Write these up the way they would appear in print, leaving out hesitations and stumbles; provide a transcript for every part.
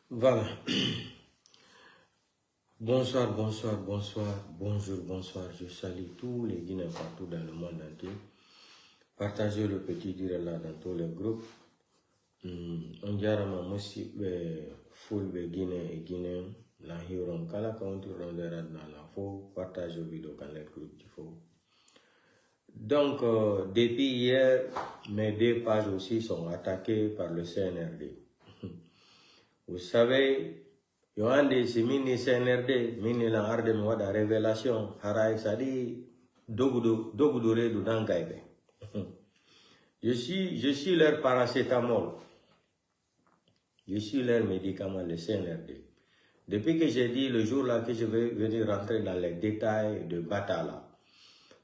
Voilà. Bonsoir, bonsoir, bonsoir, bonjour, bonsoir. Je salue tous les Guinéens partout dans le monde entier. Partagez le petit dire là dans tous les groupes. On dirait aussi full de Guinée et Guinéens. La hiron kala kaunti rondera dans la faux. Partagez la vidéo dans les groupes du faux. Donc, depuis hier, mes 2 pages aussi sont attaquées par le CNRD. Vous savez, il y a des mini CNRD, mini la arde moi de révélation, haraï sadi, dogudore du dangaïbe. Je suis leur paracétamol. Je suis leur médicament, le CNRD. Depuis que j'ai dit le jour là que je vais venir rentrer dans les détails de Batala,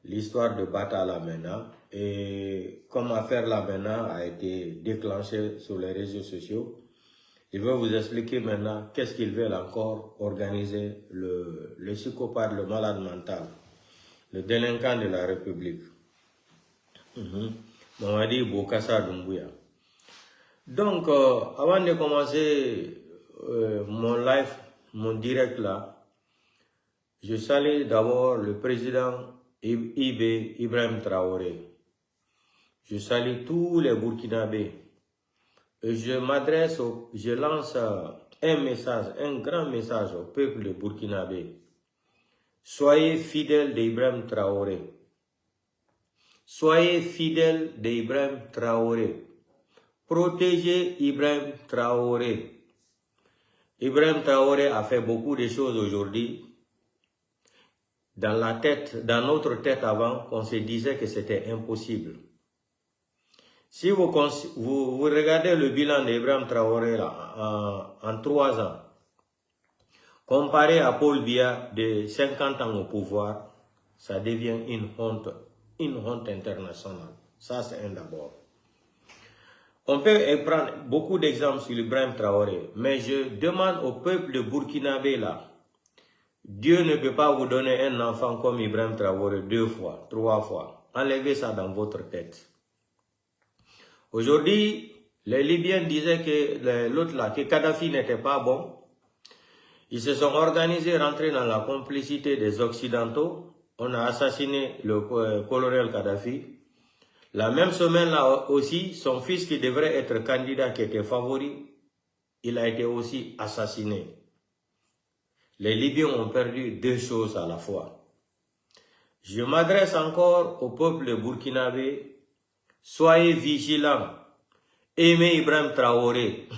l'histoire de Batala maintenant, et comment faire là maintenant a été déclenché sur les réseaux sociaux. Je vais vous expliquer maintenant qu'est-ce qu'ils veulent encore organiser, le psychopathe, le malade mental, le délinquant de la République. On va dire Bokassa Doumbouya. Donc, avant de commencer mon live, mon direct là, je salue d'abord le président Ibrahim Traoré. Je salue tous les Burkinabés. Et je lance un message, un grand message au peuple de Burkinabé. Soyez fidèles d'Ibrahim Traoré. Soyez fidèles d'Ibrahim Traoré. Protégez Ibrahim Traoré. Ibrahim Traoré a fait beaucoup de choses aujourd'hui. Dans notre tête avant, on se disait que c'était impossible. Si vous regardez le bilan d'Ibrahim Traoré là, en 3 ans, comparé à Paul Biya de 50 ans au pouvoir, ça devient une honte internationale. Ça, c'est un d'abord. On peut prendre beaucoup d'exemples sur Ibrahim Traoré, mais je demande au peuple de Burkinabé là, Dieu ne peut pas vous donner un enfant comme Ibrahim Traoré 2 fois, 3 fois. Enlevez ça dans votre tête. Aujourd'hui, les Libyens disaient que l'autre là, que Kadhafi n'était pas bon. Ils se sont organisés, rentrés dans la complicité des Occidentaux. On a assassiné le colonel Kadhafi. La même semaine là aussi, son fils qui devrait être candidat, qui était favori, il a été aussi assassiné. Les Libyens ont perdu 2 choses à la fois. Je m'adresse encore au peuple de Burkinabé. Soyez vigilants. Aimez Ibrahim Traoré.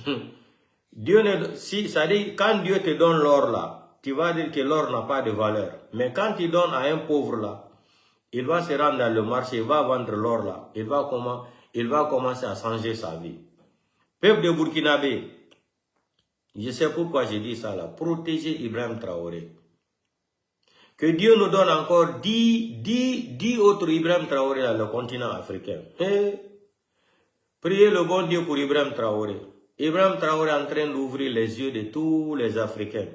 Quand Dieu te donne l'or là, tu vas dire que l'or n'a pas de valeur. Mais quand tu donnes à un pauvre là, il va se rendre dans le marché, il va vendre l'or là. Il va commencer à changer sa vie. Peuple de Burkinabé, je sais pourquoi je dis ça là. Protégez Ibrahim Traoré. Que Dieu nous donne encore 10 autres Ibrahim Traoré dans le continent africain. Priez le bon Dieu pour Ibrahim Traoré. Ibrahim Traoré est en train d'ouvrir les yeux de tous les Africains.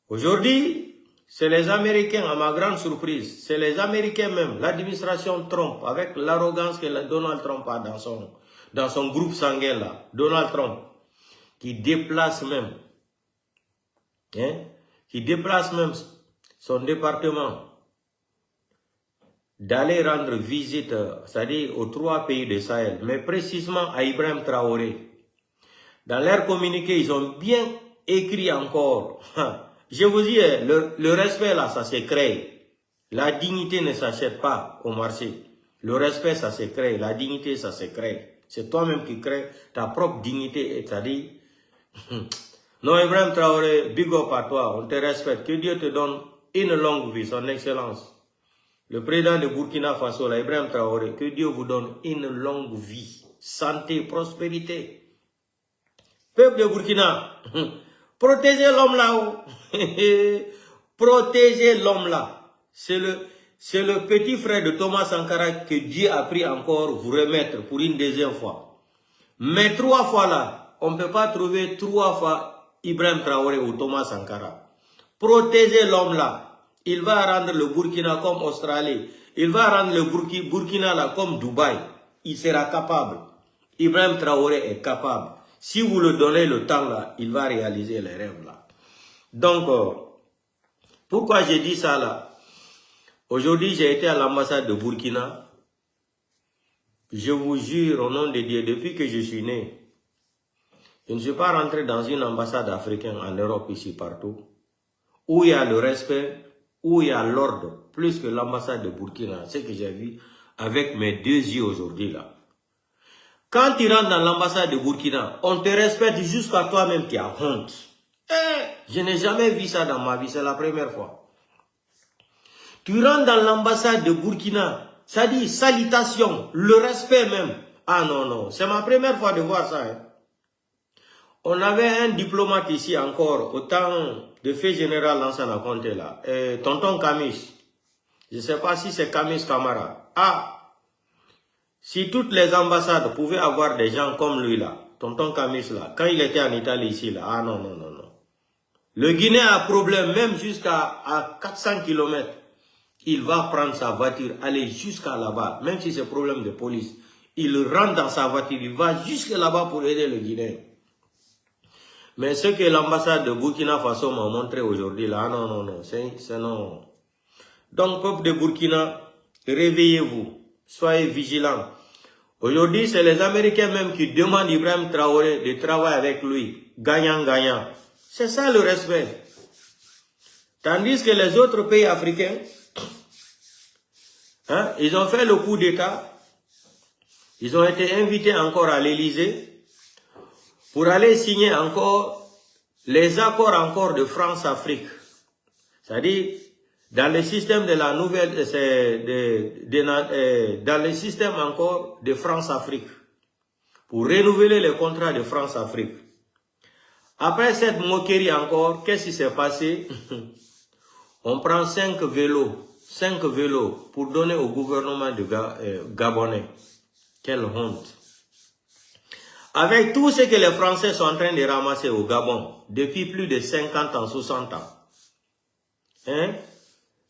Aujourd'hui, c'est les Américains, à ma grande surprise, c'est les Américains même, l'administration Trump, avec l'arrogance que Donald Trump a dans son groupe sanguin là, Donald Trump, qui déplace même son département d'aller rendre visite, c'est-à-dire aux 3 pays de Sahel, mais précisément à Ibrahim Traoré. Dans leur communiqué, ils ont bien écrit encore. Je vous dis, le respect là, ça se crée. La dignité ne s'achète pas au marché. Le respect, ça se crée. La dignité, ça se crée. C'est toi-même qui crée ta propre dignité, c'est-à-dire... Non, Ibrahim Traoré, big up à toi, on te respecte. Que Dieu te donne une longue vie, son excellence. Le président de Burkina Faso, là, Ibrahim Traoré, que Dieu vous donne une longue vie, santé, prospérité. Peuple de Burkina, protégez l'homme là-haut. Protégez l'homme là. C'est le petit frère de Thomas Sankara que Dieu a pris encore vous remettre pour une 2e fois. Mais 3 fois là, on ne peut pas trouver 3 fois Ibrahim Traoré ou Thomas Sankara. Protégez l'homme là. Il va rendre le Burkina comme Australie. Il va rendre le Burkina là comme Dubaï. Il sera capable. Ibrahim Traoré est capable. Si vous le donnez le temps là, il va réaliser les rêves là. Donc, pourquoi j'ai dit ça là? Aujourd'hui, j'ai été à l'ambassade de Burkina. Je vous jure au nom de Dieu, depuis que je suis né, je ne suis pas rentré dans une ambassade africaine en Europe, ici, partout, où il y a le respect, où il y a l'ordre, plus que l'ambassade de Burkina, ce que j'ai vu avec mes deux yeux aujourd'hui là. Quand tu rentres dans l'ambassade de Burkina, on te respecte jusqu'à toi-même qui as honte. Je n'ai jamais vu ça dans ma vie, c'est la première fois. Tu rentres dans l'ambassade de Burkina, ça dit salutation, le respect même. Ah non, non, c'est ma première fois de voir ça. Hein. On avait un diplomate ici encore, au temps de fait général Lansana Conté là, tonton Kamis. Je ne sais pas si c'est Kamis Kamara. Ah, si toutes les ambassades pouvaient avoir des gens comme lui là, tonton Kamis là, quand il était en Italie ici là, ah non, non, non, non. Le Guinéen a problème même jusqu'à 400 km. Il va prendre sa voiture, aller jusqu'à là-bas, même si c'est problème de police. Il rentre dans sa voiture, il va jusque là-bas pour aider le Guinéen. Mais ce que l'ambassade de Burkina Faso m'a montré aujourd'hui, là, non, non, non, c'est non. Donc, peuple de Burkina, réveillez-vous, soyez vigilants. Aujourd'hui, c'est les Américains même qui demandent à Ibrahim Traoré de travailler avec lui, gagnant-gagnant. C'est ça le respect. Tandis que les autres pays africains, hein, ils ont fait le coup d'État, ils ont été invités encore à l'Élysée, pour aller signer encore les accords encore de France-Afrique. C'est-à-dire, dans le système de la nouvelle, dans le système encore de France-Afrique, pour renouveler les contrats de France-Afrique. Après cette moquerie encore, qu'est-ce qui s'est passé? On prend 5 vélos pour donner au gouvernement de Gabonais. Quelle honte! Avec tout ce que les Français sont en train de ramasser au Gabon, depuis plus de 50 ans, 60 ans. Hein?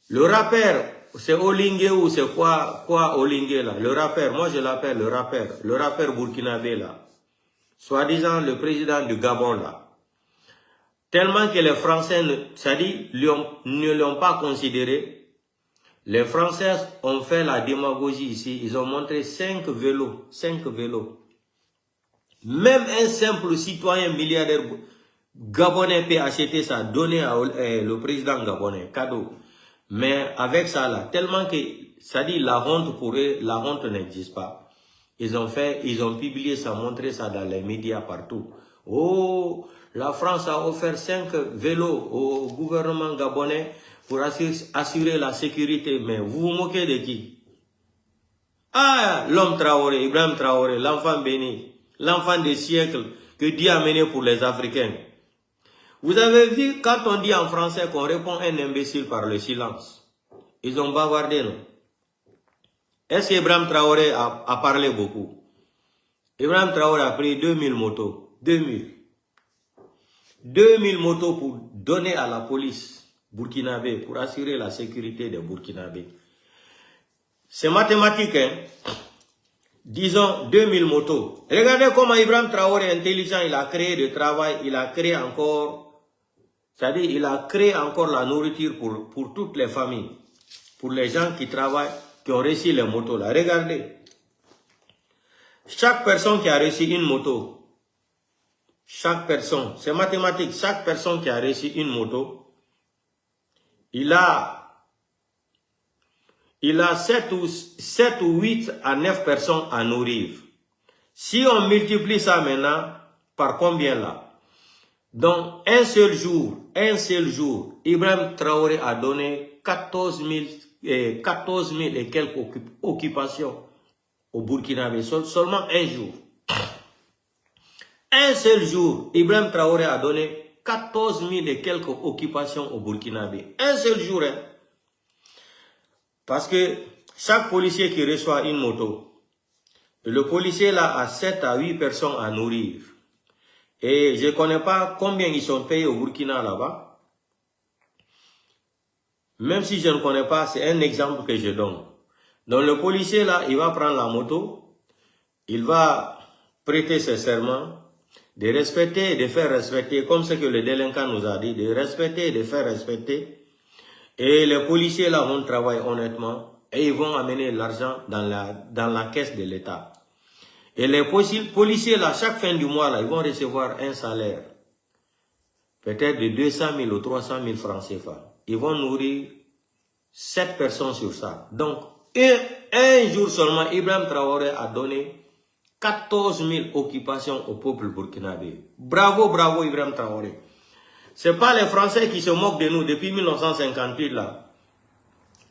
Le rappeur, c'est Olingue ou c'est quoi Olingue là? Le rappeur, moi je l'appelle le rappeur burkinabé là. Soi-disant le président du Gabon là. Tellement que les Français, ne l'ont pas considéré. Les Français ont fait la démagogie ici. Ils ont montré 5 vélos. Même un simple citoyen milliardaire gabonais peut acheter ça, donner le président gabonais, cadeau. Mais avec ça là, tellement que, ça dit la honte pour eux, la honte n'existe pas. Ils ont publié ça, montré ça dans les médias partout. Oh, la France a offert 5 vélos au gouvernement gabonais pour assurer la sécurité. Mais vous vous moquez de qui? Ah, l'homme Traoré, Ibrahim Traoré, l'enfant béni. L'enfant des siècles que Dieu a mené pour les Africains. Vous avez vu, quand on dit en français qu'on répond à un imbécile par le silence, ils ont bavardé, non? Est-ce qu'Ibrahim Traoré a parlé beaucoup? Ibrahim Traoré a pris 2000 motos. 2000 motos pour donner à la police burkinabé, pour assurer la sécurité des Burkinabés. C'est mathématique, hein? Disons 2000 motos. Regardez comment Ibrahim Traoré est intelligent, il a créé du travail, il a créé encore, c'est-à-dire il a créé encore la nourriture pour toutes les familles, pour les gens qui travaillent, qui ont reçu les motos là. Regardez, chaque personne qui a reçu une moto, chaque personne, c'est mathématique, chaque personne qui a reçu une moto, il a 7 ou 8 à 9 personnes à nourrir. Si on multiplie ça maintenant, par combien là? Donc, un seul jour, Ibrahim Traoré a donné 14 000 et quelques occupations au Burkinabé. Seulement un jour. Un seul jour, Ibrahim Traoré a donné 14 000 et quelques occupations au Burkinabé. Un seul jour, hein? Parce que chaque policier qui reçoit une moto, le policier là a 7 à 8 personnes à nourrir. Et je ne connais pas combien ils sont payés au Burkina là-bas. Même si je ne connais pas, c'est un exemple que je donne. Donc le policier là, il va prendre la moto, il va prêter ses serments, de respecter et de faire respecter, comme ce que le délinquant nous a dit, de respecter et de faire respecter. Et les policiers là vont travailler honnêtement et ils vont amener l'argent dans la caisse de l'État. Et les policiers là, chaque fin du mois là, ils vont recevoir un salaire, peut-être de 200 000 ou 300 000 francs CFA. Ils vont nourrir 7 personnes sur ça. Donc, un jour seulement, Ibrahim Traoré a donné 14 000 occupations au peuple burkinabé. Bravo, bravo Ibrahim Traoré. Ce n'est pas les Français qui se moquent de nous depuis 1958 là.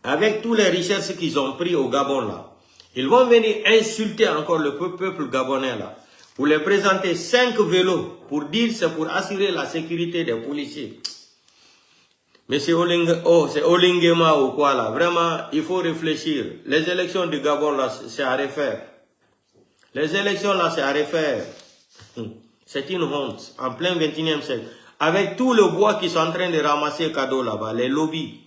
Avec toutes les richesses qu'ils ont pris au Gabon là. Ils vont venir insulter encore le peuple gabonais là. Pour les présenter 5 vélos. Pour dire c'est pour assurer la sécurité des policiers. Mais c'est Olingema ou quoi là. Vraiment, il faut réfléchir. Les élections du Gabon là, c'est à refaire. Les élections là, c'est à refaire. C'est une honte. En plein 21e siècle. Avec tout le bois qui sont en train de ramasser cadeau là-bas, les lobbies,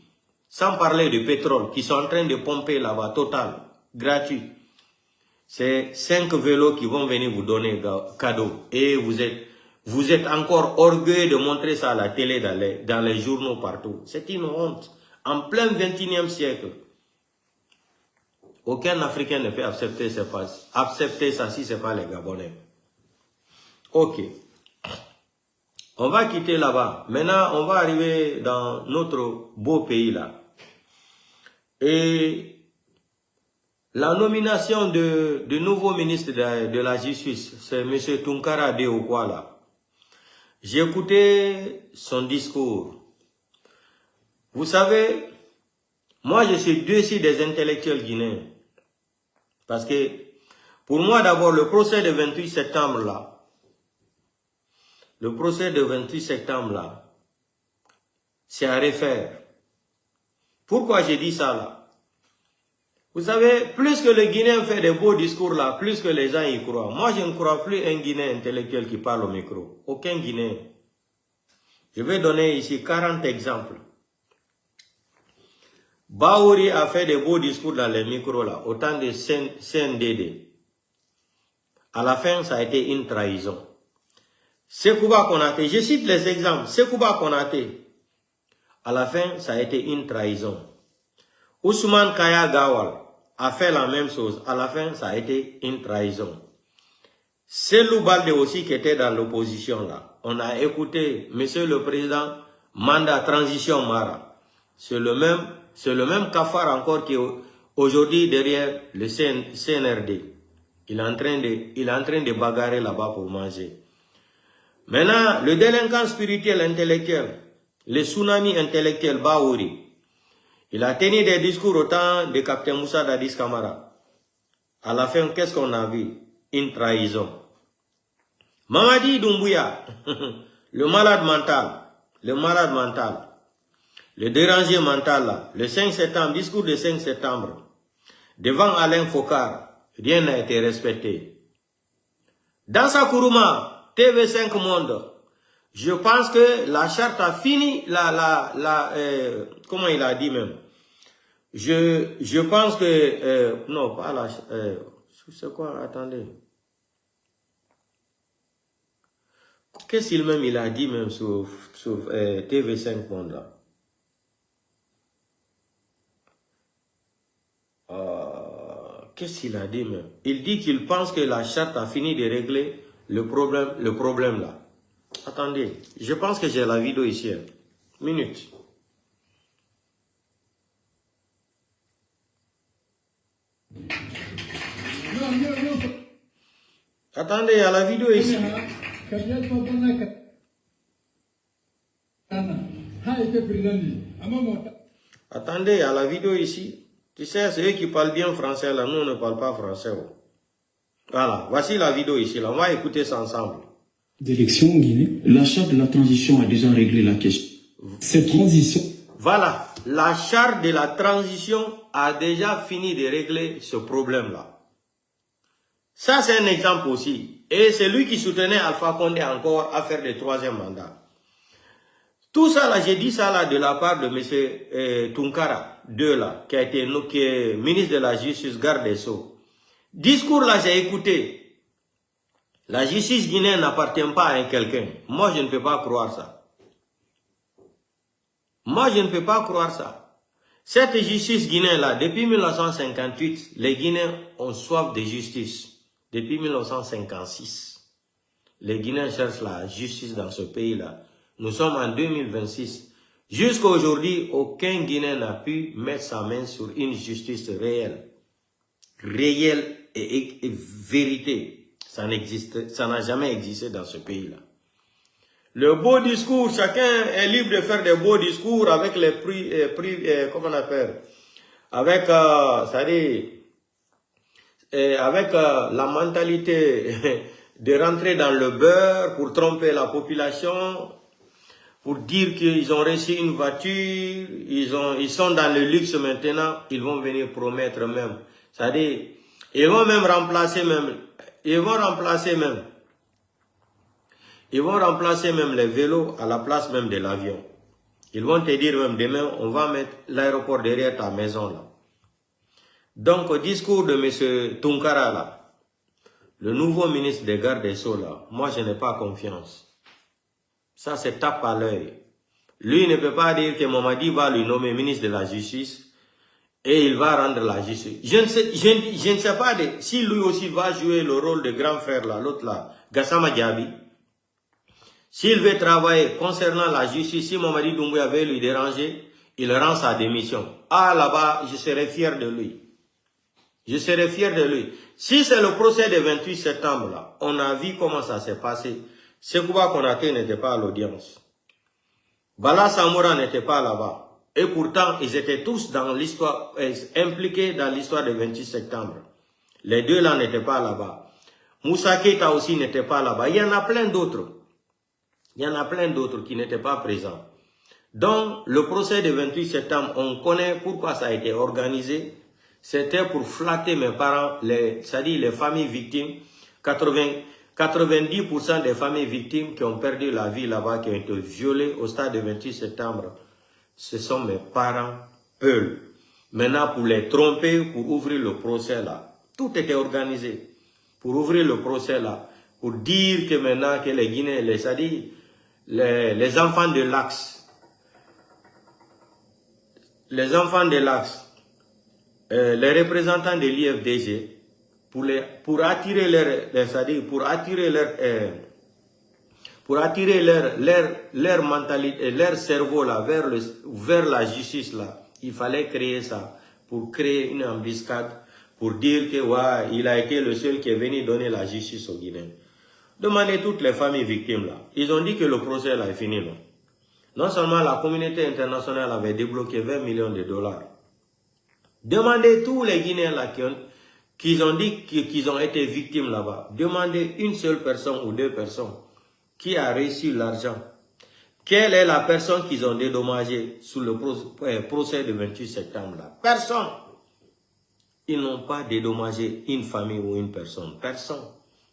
sans parler de pétrole, qui sont en train de pomper là-bas, total, gratuit. C'est 5 vélos qui vont venir vous donner cadeau. Et vous êtes encore orgueilleux de montrer ça à la télé, dans les journaux partout. C'est une honte. En plein 21e siècle. Aucun Africain ne peut accepter ça si ce n'est pas les Gabonais. Ok. On va quitter là-bas. Maintenant, on va arriver dans notre beau pays là. Et la nomination de nouveau ministre de la Justice, c'est M. Tunkara Deokwa là. J'ai écouté son discours. Vous savez, moi je suis déçu des intellectuels guinéens. Parce que, pour moi d'abord, le procès de 28 septembre là, c'est à refaire. Pourquoi j'ai dit ça là? Vous savez, plus que le Guinéen fait des beaux discours là, plus que les gens y croient. Moi, je ne crois plus un Guinéen intellectuel qui parle au micro. Aucun Guinéen. Je vais donner ici 40 exemples. Baouri a fait des beaux discours dans les micros là, au temps de CNDD. À la fin, ça a été une trahison. Sekouba Konaté, je cite les exemples. Sekouba Konaté, à la fin, ça a été une trahison. Ousmane Kaya Gawal a fait la même chose. À la fin, ça a été une trahison. Selou Balde aussi qui était dans l'opposition là. On a écouté Monsieur le Président Manda Transition Mara. C'est le même cafard encore qui est aujourd'hui derrière le CNRD. Il est en train de bagarrer là-bas pour manger. Maintenant, le délinquant spirituel intellectuel, le tsunami intellectuel Baouri, il a tenu des discours au temps de Capitaine Moussa Dadis Camara. À la fin, qu'est-ce qu'on a vu? Une trahison. Mamadi Doumbouya, le malade mental, le dérangé mental, là, le 5 septembre, discours de 5 septembre, devant Alain Focard, rien n'a été respecté. Dans sa Kourouma, TV5 Monde, je pense que la charte a fini, comment il a dit même. Je pense que, non, pas la, c'est quoi, attendez. Qu'est-ce qu'il même il a dit même sur TV5 Monde là? Qu'est-ce qu'il a dit même? Il dit qu'il pense que la charte a fini de régler le problème là. Attendez, je pense que j'ai la vidéo ici. Minute. Attendez, il y a la vidéo ici. Attendez, il y a la vidéo ici. Tu sais, c'est eux qui parlent bien français là, nous on ne parle pas français. Voilà, voici la vidéo ici, là. On va écouter ça ensemble. D'élection en Guinée, la charte de la transition a déjà réglé la question. Cette transition... Voilà, la charte de la transition a déjà fini de régler ce problème-là. Ça, c'est un exemple aussi. Et c'est lui qui soutenait Alpha Condé encore à faire le 3e mandat. Tout ça, là, j'ai dit ça là de la part de M. Tunkara, là, qui est ministre de la Justice, garde des Sceaux. Discours là, j'ai écouté. La justice guinéenne n'appartient pas à quelqu'un. Moi, je ne peux pas croire ça. Moi, je ne peux pas croire ça. Cette justice guinéenne-là, depuis 1958, les Guinéens ont soif de justice. Depuis 1956, les Guinéens cherchent la justice dans ce pays-là. Nous sommes en 2026. Jusqu'à aujourd'hui, aucun Guinéen n'a pu mettre sa main sur une justice réelle. Réelle et vérité. Ça n'existe, ça n'a jamais existé dans ce pays-là. Le beau discours, chacun est libre de faire des beaux discours avec les prix, comment on appelle, avec, c'est-à-dire, avec la mentalité de rentrer dans le beurre pour tromper la population, pour dire qu'ils ont reçu une voiture, ils sont dans le luxe maintenant, ils vont venir promettre même. C'est-à-dire, ils vont même remplacer même, ils vont remplacer même les vélos à la place même de l'avion. Ils vont te dire même demain, on va mettre l'aéroport derrière ta maison là. Donc, au discours de M. Tunkara là, le nouveau ministre des Gardes des Sceaux là, moi je n'ai pas confiance. Ça c'est tape à l'œil. Lui ne peut pas dire que Mamadi va lui nommer ministre de la Justice et il va rendre la justice. Je ne sais pas si lui aussi va jouer le rôle de grand frère là, l'autre là, Gassama Diaby. S'il veut travailler concernant la justice, si Mamadi Doumbouya veut lui déranger, il rend sa démission. Ah là-bas, je serai fier de lui. Je serai fier de lui. Si c'est le procès du 28 septembre là, on a vu comment ça s'est passé. Sekouba Konaté n'était pas à l'audience. Bala Samoura n'était pas là-bas. Et pourtant, ils étaient tous dans l'histoire, impliqués dans l'histoire du 28 septembre. Les deux là n'étaient pas là-bas. Moussa Keita aussi n'était pas là-bas. Il y en a plein d'autres. Il y en a plein d'autres qui n'étaient pas présents. Donc, le procès du 28 septembre, on connaît pourquoi ça a été organisé. C'était pour flatter mes parents, c'est-à-dire les familles victimes. 90% des familles victimes qui ont perdu la vie là-bas, qui ont été violées au stade du 28 septembre, ce sont mes parents, eux. Maintenant, pour les tromper, pour ouvrir le procès là, tout était organisé. Pour ouvrir le procès là, pour dire que maintenant que les Guinéens, c'est-à-dire les enfants de l'Axe, les représentants de l'IFDG, pour attirer leur mentalité, leur cerveau là, vers la justice là, il fallait créer ça, pour créer une embuscade, pour dire que ouais, il a été le seul qui est venu donner la justice aux Guinéens. Demandez toutes les familles victimes là. Ils ont dit que le procès là est fini, non? Non seulement la communauté internationale avait débloqué 20 millions de dollars. Demandez tous les Guinéens là qui ont dit qu'ils ont été victimes là-bas. Demandez une seule personne ou deux personnes qui a reçu l'argent. Quelle est la personne qu'ils ont dédommagée sous le procès du 28 septembre là? Personne. Ils n'ont pas dédommagé une famille ou une personne. Personne.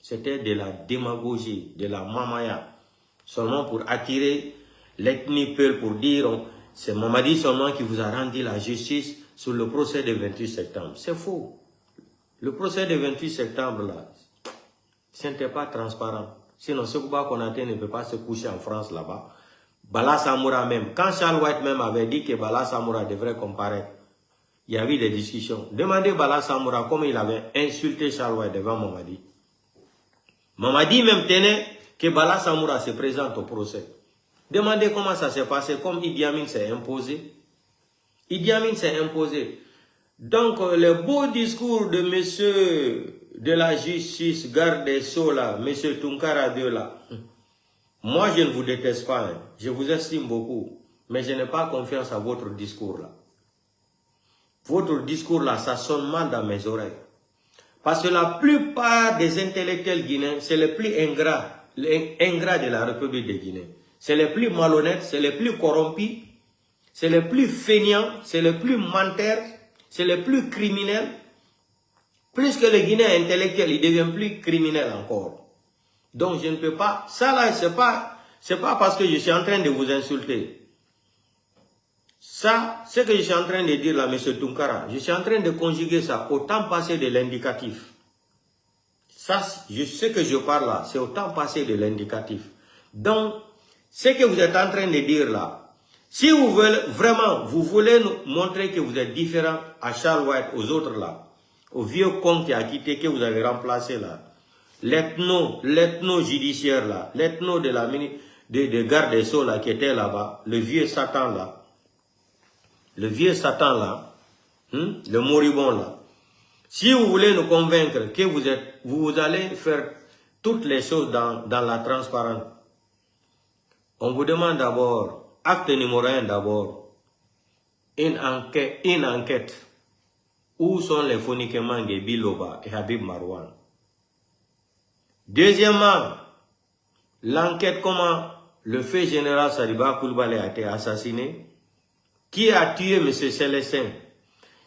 C'était de la démagogie, de la mamaya. Seulement pour attirer l'ethnie Peul, pour dire c'est Mamadi seulement qui vous a rendu la justice sur le procès du 28 septembre. C'est faux. Le procès du 28 septembre là, ce n'était pas transparent. Sinon, Sekouba Konaté ne peut pas se coucher en France là-bas. Bala Samoura même, quand Charles White même avait dit que Bala Samoura devrait comparaître, il y avait des discussions. Demandez Bala Samoura comment il avait insulté Charles White devant Mamadi. Mamadi même tenait que Bala Samoura se présente au procès. Demandez comment ça s'est passé, comme Idi Amin s'est imposé. Idi Amin s'est imposé. Donc, le beau discours de monsieur de la justice, garde des Sceaux là, monsieur Tunkara 2 là, moi je ne vous déteste pas, hein. Je vous estime beaucoup, mais je n'ai pas confiance à votre discours là. Votre discours là, ça sonne mal dans mes oreilles. Parce que la plupart des intellectuels guinéens, c'est les plus ingrats de la République de Guinée. C'est les plus malhonnêtes, c'est les plus corrompus, c'est les plus feignants, c'est les plus menteurs, c'est les plus criminels. Plus que les Guinéens intellectuels, ils deviennent plus criminels encore. Donc je ne peux pas, ça là, c'est pas parce que je suis en train de vous insulter. Ça, ce que je suis en train de dire là, M. Tunkara, je suis en train de conjuguer ça au temps passé de l'indicatif. Ça, je sais que je parle là, c'est au temps passé de l'indicatif. Donc, ce que vous êtes en train de dire là, si vous voulez vraiment, vous voulez nous montrer que vous êtes différent à Charles White, aux autres là, au vieux con qui a quitté, que vous avez remplacé là, l'ethno judiciaire là, l'ethno de la de garde des Sceaux là qui était là-bas, le vieux Satan là, le moribond là. Si vous voulez nous convaincre que vous allez faire toutes les choses dans la transparence, on vous demande d'abord, acte numéro 1 d'abord, une enquête. Où sont les Fonikè Menguè, Biloba et Habib Marwan? Deuxièmement, l'enquête comment le fait général Sadiba Coulibaly a été assassiné. Qui a tué M. Célestin?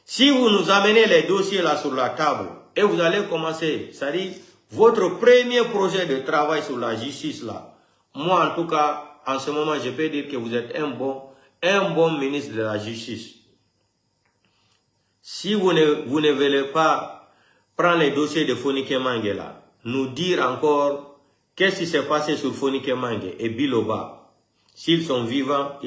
Si vous nous amenez les dossiers là sur la table et vous allez commencer, c'est-à-dire votre premier projet de travail sur la justice là, moi en tout cas, en ce moment, je peux dire que vous êtes un bon ministre de la justice. Si vous ne voulez pas prendre les dossiers de Fonikè Menguè là, nous dire encore qu'est-ce qui s'est passé sur Fonikè Menguè et Biloba, s'ils sont vivants,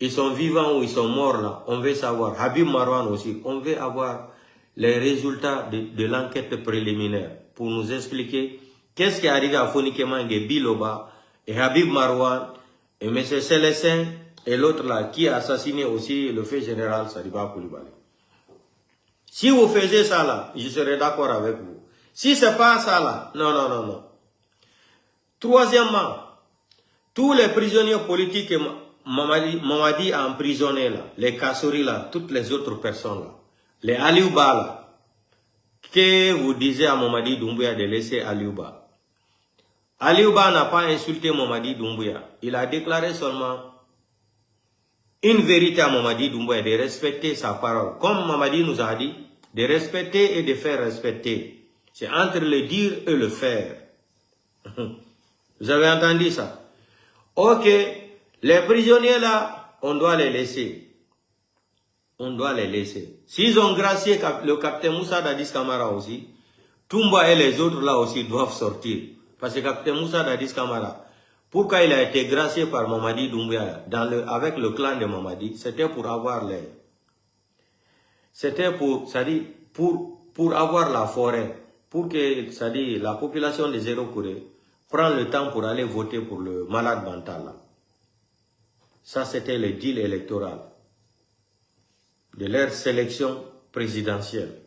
ils sont vivants ou ils sont morts là, on veut savoir. Habib Marwan aussi, on veut avoir les résultats de l'enquête préliminaire pour nous expliquer qu'est-ce qui est arrivé à Fonikè Menguè, Biloba et Habib Marwan et M. Célestin et l'autre là qui a assassiné aussi le fait général Sadiba Coulibaly. Si vous faisiez ça là, je serais d'accord avec vous. Si c'est pas ça là, non. Troisièmement, tous les prisonniers politiques que Mamadi a emprisonnés là, les Kassouri là, toutes les autres personnes là, les Aliouba là, que vous disiez à Mamadi Doumbouya de laisser Aliouba. Aliouba n'a pas insulté Mamadi Doumbouya. Il a déclaré seulement une vérité à Mamadi Doumbouya, de respecter sa parole. Comme Mamadi nous a dit, de respecter et de faire respecter. C'est entre le dire et le faire. Vous avez entendu ça? Ok, les prisonniers là, on doit les laisser. On doit les laisser. S'ils ont gracié le capitaine Moussa Dadis Camara aussi, Toumba et les autres là aussi doivent sortir. Parce que le capitaine Moussa Dadis Camara, pourquoi il a été gracié par Mamadi Doumbouya avec le clan de Mamadi, c'était pour avoir les... C'était pour, c'est-à-dire, pour avoir la forêt, pour que, c'est-à-dire, la population de Zéro Kouré prenne le temps pour aller voter pour le malade mental. Là. Ça, c'était le deal électoral de leur sélection présidentielle.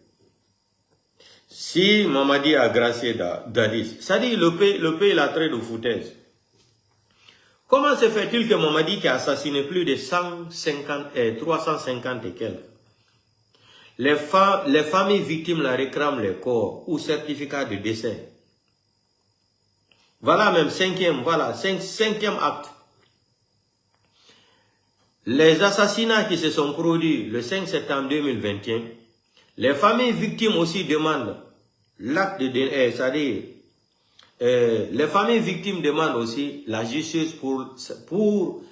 Si Mamadi a gracié Dadis, c'est-à-dire, le pays la traite de foutaise. Comment se fait-il que Mamadi qui a assassiné plus de 350 et quelques, les familles victimes la réclament les corps ou certificats de décès? Voilà même cinquième acte. Les assassinats qui se sont produits le 5 septembre 2021, les familles victimes aussi demandent l'acte de c'est-à-dire les familles victimes demandent aussi la justice pour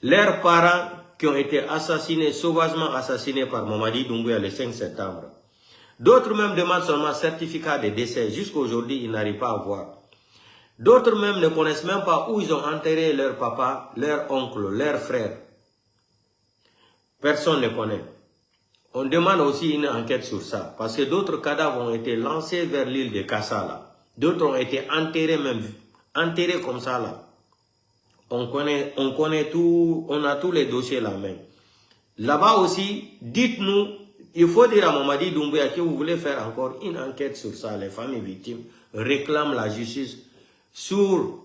leurs parents qui ont été assassinés, sauvagement assassinés par Mamadi Doumbouya le 5 septembre. D'autres même demandent seulement certificat de décès. Jusqu'à aujourd'hui, ils n'arrivent pas à voir. D'autres même ne connaissent même pas où ils ont enterré leur papa, leur oncle, leur frère. Personne ne connaît. On demande aussi une enquête sur ça. Parce que d'autres cadavres ont été lancés vers l'île de Kassala. D'autres ont été enterrés même, enterrés comme ça là. On connaît tout, on a tous les dossiers là même. Là-bas aussi, dites-nous, il faut dire à Mamadi Doumbouya que vous voulez faire encore une enquête sur ça. Les familles victimes réclament la justice sur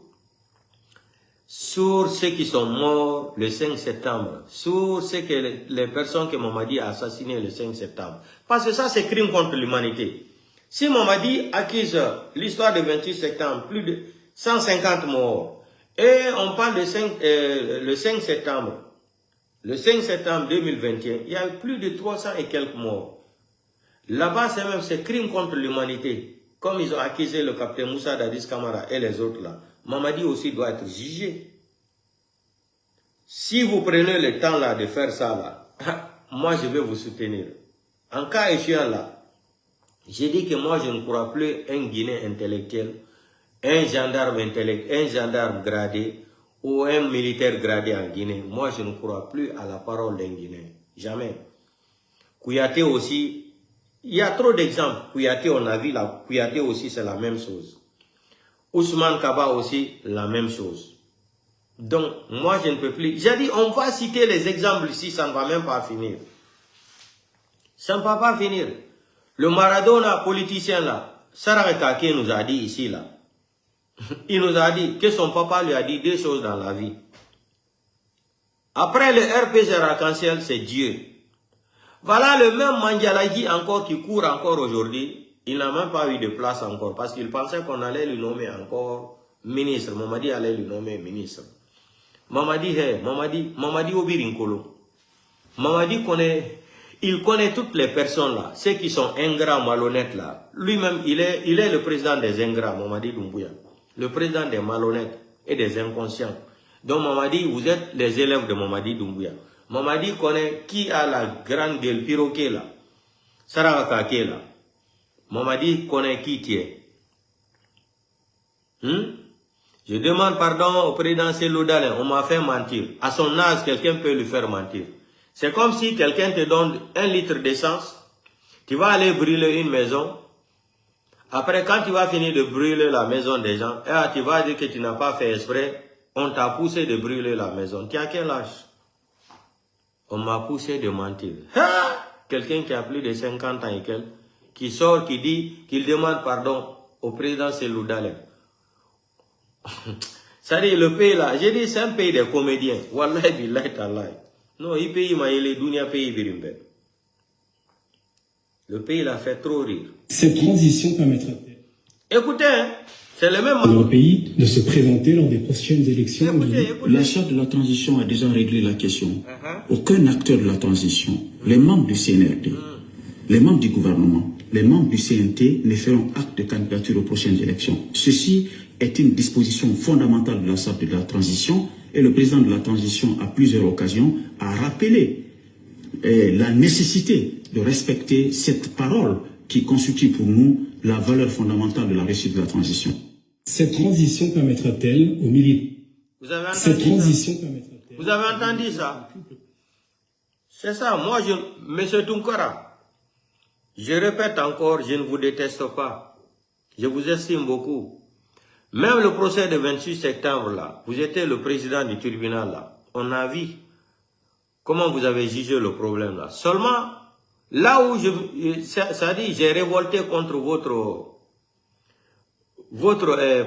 ceux qui sont morts le 5 septembre, sur les personnes que Mamadi a assassinées le 5 septembre. Parce que ça, c'est crime contre l'humanité. Si Mamadi accuse l'histoire du 28 septembre, plus de 150 morts, et on parle de le 5 septembre. Le 5 septembre 2021, il y a eu plus de 300 et quelques morts. Là-bas, c'est crime contre l'humanité. Comme ils ont accusé le capitaine Moussa Dadis Camara et les autres là. Mamadi aussi doit être jugé. Si vous prenez le temps là de faire ça là, moi je vais vous soutenir. En cas échéant là, J'ai dit que moi, je ne crois plus un Guinéen intellectuel, un gendarme intellectuel, un gendarme gradé ou un militaire gradé en Guinée. Moi, je ne crois plus à la parole d'un Guinéen. Jamais. Kouyaté aussi, il y a trop d'exemples. Kouyaté, on a vu là, Kouyaté aussi, c'est la même chose. Ousmane Kaba aussi, la même chose. Donc, moi, je ne peux plus. J'ai dit, on va citer les exemples ici, ça ne va même pas finir. Ça ne va pas finir. Le Maradona politicien là, Sarah Kake nous a dit ici là. Il nous a dit que son papa lui a dit deux choses dans la vie. Après le RPG arc-en-ciel, c'est Dieu. Voilà le même Mandialagi encore qui court encore aujourd'hui. Il n'a même pas eu de place encore parce qu'il pensait qu'on allait lui nommer encore ministre. Mamadi allait lui nommer ministre. Mamadi Obirinkolo. Mamadi connaît, il connaît toutes les personnes là, ceux qui sont ingrats, malhonnêtes là. Lui-même, il est le président des ingrats, Mamadi Doumbouya. Le président des malhonnêtes et des inconscients. Donc Mamadi, vous êtes les élèves de Mamadi Doumbouya. Mamadi connaît qui a la grande gueule, Piroquet là, Sarakake là. Mamadi connaît qui tu es. Je demande pardon au président Seloudalé, on m'a fait mentir. À son âge, quelqu'un peut lui faire mentir. C'est comme si quelqu'un te donne 1 litre d'essence, tu vas aller brûler une maison. Après, quand tu vas finir de brûler la maison des gens, tu vas dire que tu n'as pas fait exprès, on t'a poussé de brûler la maison. Tu as quel âge? On m'a poussé de mentir. Quelqu'un qui a plus de 50 ans et quelques, qui sort, qui dit, qu'il demande pardon au président Seloudalé. Ça dit, le pays là, j'ai dit, c'est un pays des comédiens. Wallahi billahi tallahi. Non, il pays maïle, dunia pays virimbe. Le pays l'a fait trop rire. Cette transition permettra-t-elle Écoutez, hein, c'est le même... au pays de se présenter lors des prochaines élections? Écoutez. La charte de la transition a déjà réglé la question. Aucun acteur de la transition, les membres du CNRD, les membres du gouvernement, les membres du CNT ne feront acte de candidature aux prochaines élections. Ceci est une disposition fondamentale de la charte de la transition et le président de la transition, à plusieurs occasions, a rappelé la nécessité de respecter cette parole qui constitue pour nous la valeur fondamentale de la réussite de la transition. Cette transition permettra-t-elle aux militaires? Vous avez entendu ça? Vous avez entendu ça? C'est ça, moi, Monsieur Tunkara, je répète encore, je ne vous déteste pas. Je vous estime beaucoup. Même le procès de 28 septembre, là, vous étiez le président du tribunal, là. On a vu comment vous avez jugé le problème, là. Seulement, là où ça dit, j'ai révolté contre votre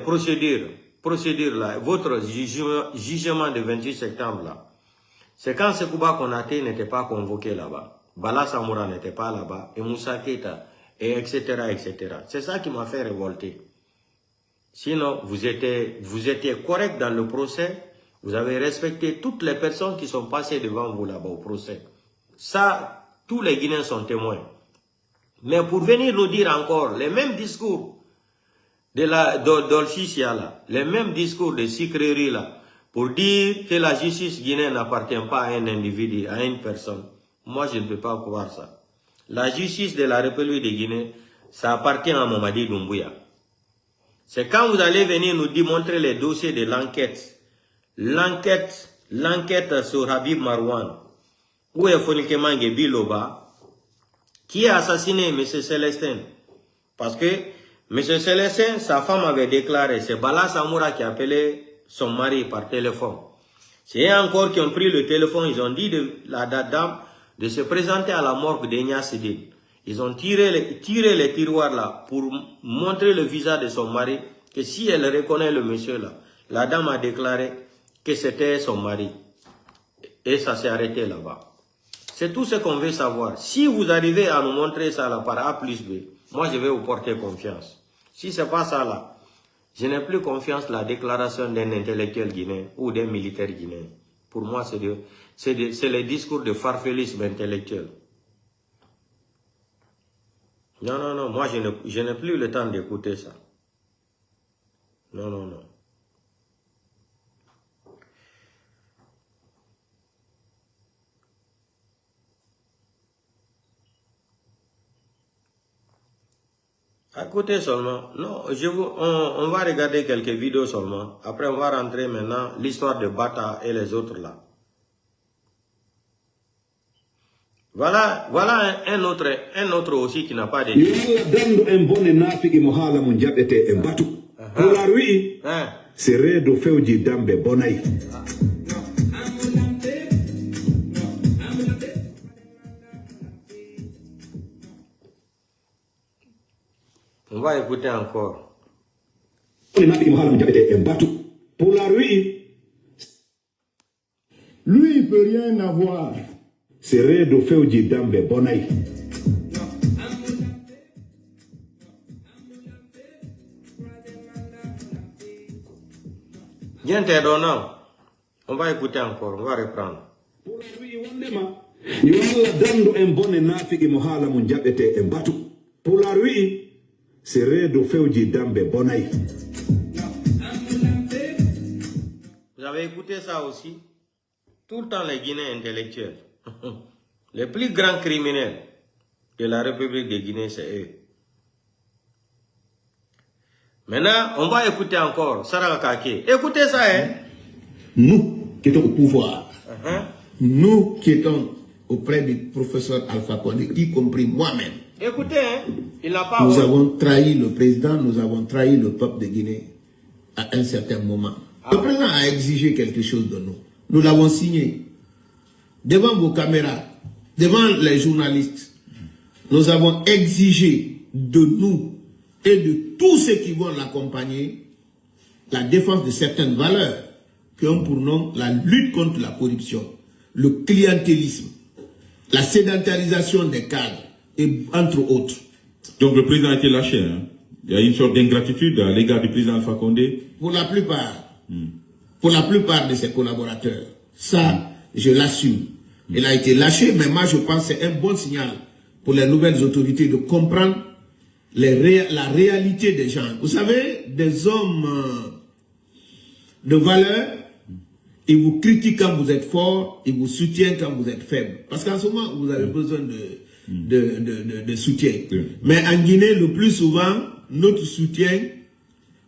procédure, là, votre jugement de 28 septembre, là. C'est quand Sekouba Konaté n'était pas convoqué là-bas. Bala Samoura n'était pas là-bas. Et Moussa Keita, et etc., etc. C'est ça qui m'a fait révolter. Sinon, vous étiez correct dans le procès. Vous avez respecté toutes les personnes qui sont passées devant vous là-bas au procès. Ça, tous les Guinéens sont témoins. Mais pour venir nous dire encore les mêmes discours d'Olchicia là, les mêmes discours de Sikréry là, pour dire que la justice guinéenne n'appartient pas à un individu, à une personne. Moi, je ne peux pas croire ça. La justice de la République de Guinée, ça appartient à Mamadi Doumbouya. C'est quand vous allez venir nous démontrer les dossiers de l'enquête. L'enquête sur Habib Marouane. Où est Fonike Mange Biloba, qui a assassiné M. Célestin. Parce que M. Célestin, sa femme avait déclaré, c'est Bala Samoura qui a appelé son mari par téléphone. C'est encore qui ont pris le téléphone, ils ont dit de la dame de se présenter à la morgue d'Enya Sidine. Ils ont tiré les tiroirs là pour montrer le visage de son mari, que si elle reconnaît le monsieur là, la dame a déclaré que c'était son mari. Et ça s'est arrêté là-bas. C'est tout ce qu'on veut savoir. Si vous arrivez à nous montrer ça là par A plus B, moi je vais vous porter confiance. Si ce n'est pas ça là, je n'ai plus confiance dans la déclaration d'un intellectuel guinéen ou d'un militaire guinéen. Pour moi, c'est les discours de farfelisme intellectuel. Non, non, non, moi je n'ai plus le temps d'écouter ça. Non, non, non. À côté seulement. Non, on va regarder quelques vidéos seulement. Après, on va rentrer maintenant l'histoire de Bata et les autres là. Voilà un autre aussi qui n'a pas de... C'est do fewji dambe bonay. On va écouter encore. Pour la lui, il peut rien avoir. C'est do fewji dambe bonay. On va écouter encore, on va reprendre. Pour la lui, c'est do fewji dambe bonay. Vous avez écouté ça aussi? Tout le temps les Guinéens intellectuels. Les plus grands criminels de la République de Guinée, c'est eux. Maintenant, on va écouter encore Sarah Kake. Écoutez ça, hein? Nous qui sommes au pouvoir, nous qui sommes auprès du professeur Alpha Condé, y compris moi-même. Écoutez, hein? Il n'a pas... Nous avons trahi le président, nous avons trahi le peuple de Guinée à un certain moment. Le président a exigé quelque chose de nous. Nous l'avons signé. Devant vos caméras, devant les journalistes, nous avons exigé de nous et de tous ceux qui vont l'accompagner la défense de certaines valeurs qui ont pour nom la lutte contre la corruption, le clientélisme, la sédentarisation des cadres, et entre autres. Donc le président a été lâché. Hein? Il y a une sorte d'ingratitude à l'égard du président Alpha Condé. Pour la plupart de ses collaborateurs. Ça, je l'assume. Il a été lâché, mais moi je pense que c'est un bon signal pour les nouvelles autorités de comprendre la réalité des gens. Vous savez, des hommes de valeur, ils vous critiquent quand vous êtes fort, ils vous soutiennent quand vous êtes faible. Parce qu'en ce moment, vous avez besoin de soutien. Mais en Guinée, le plus souvent, notre soutien,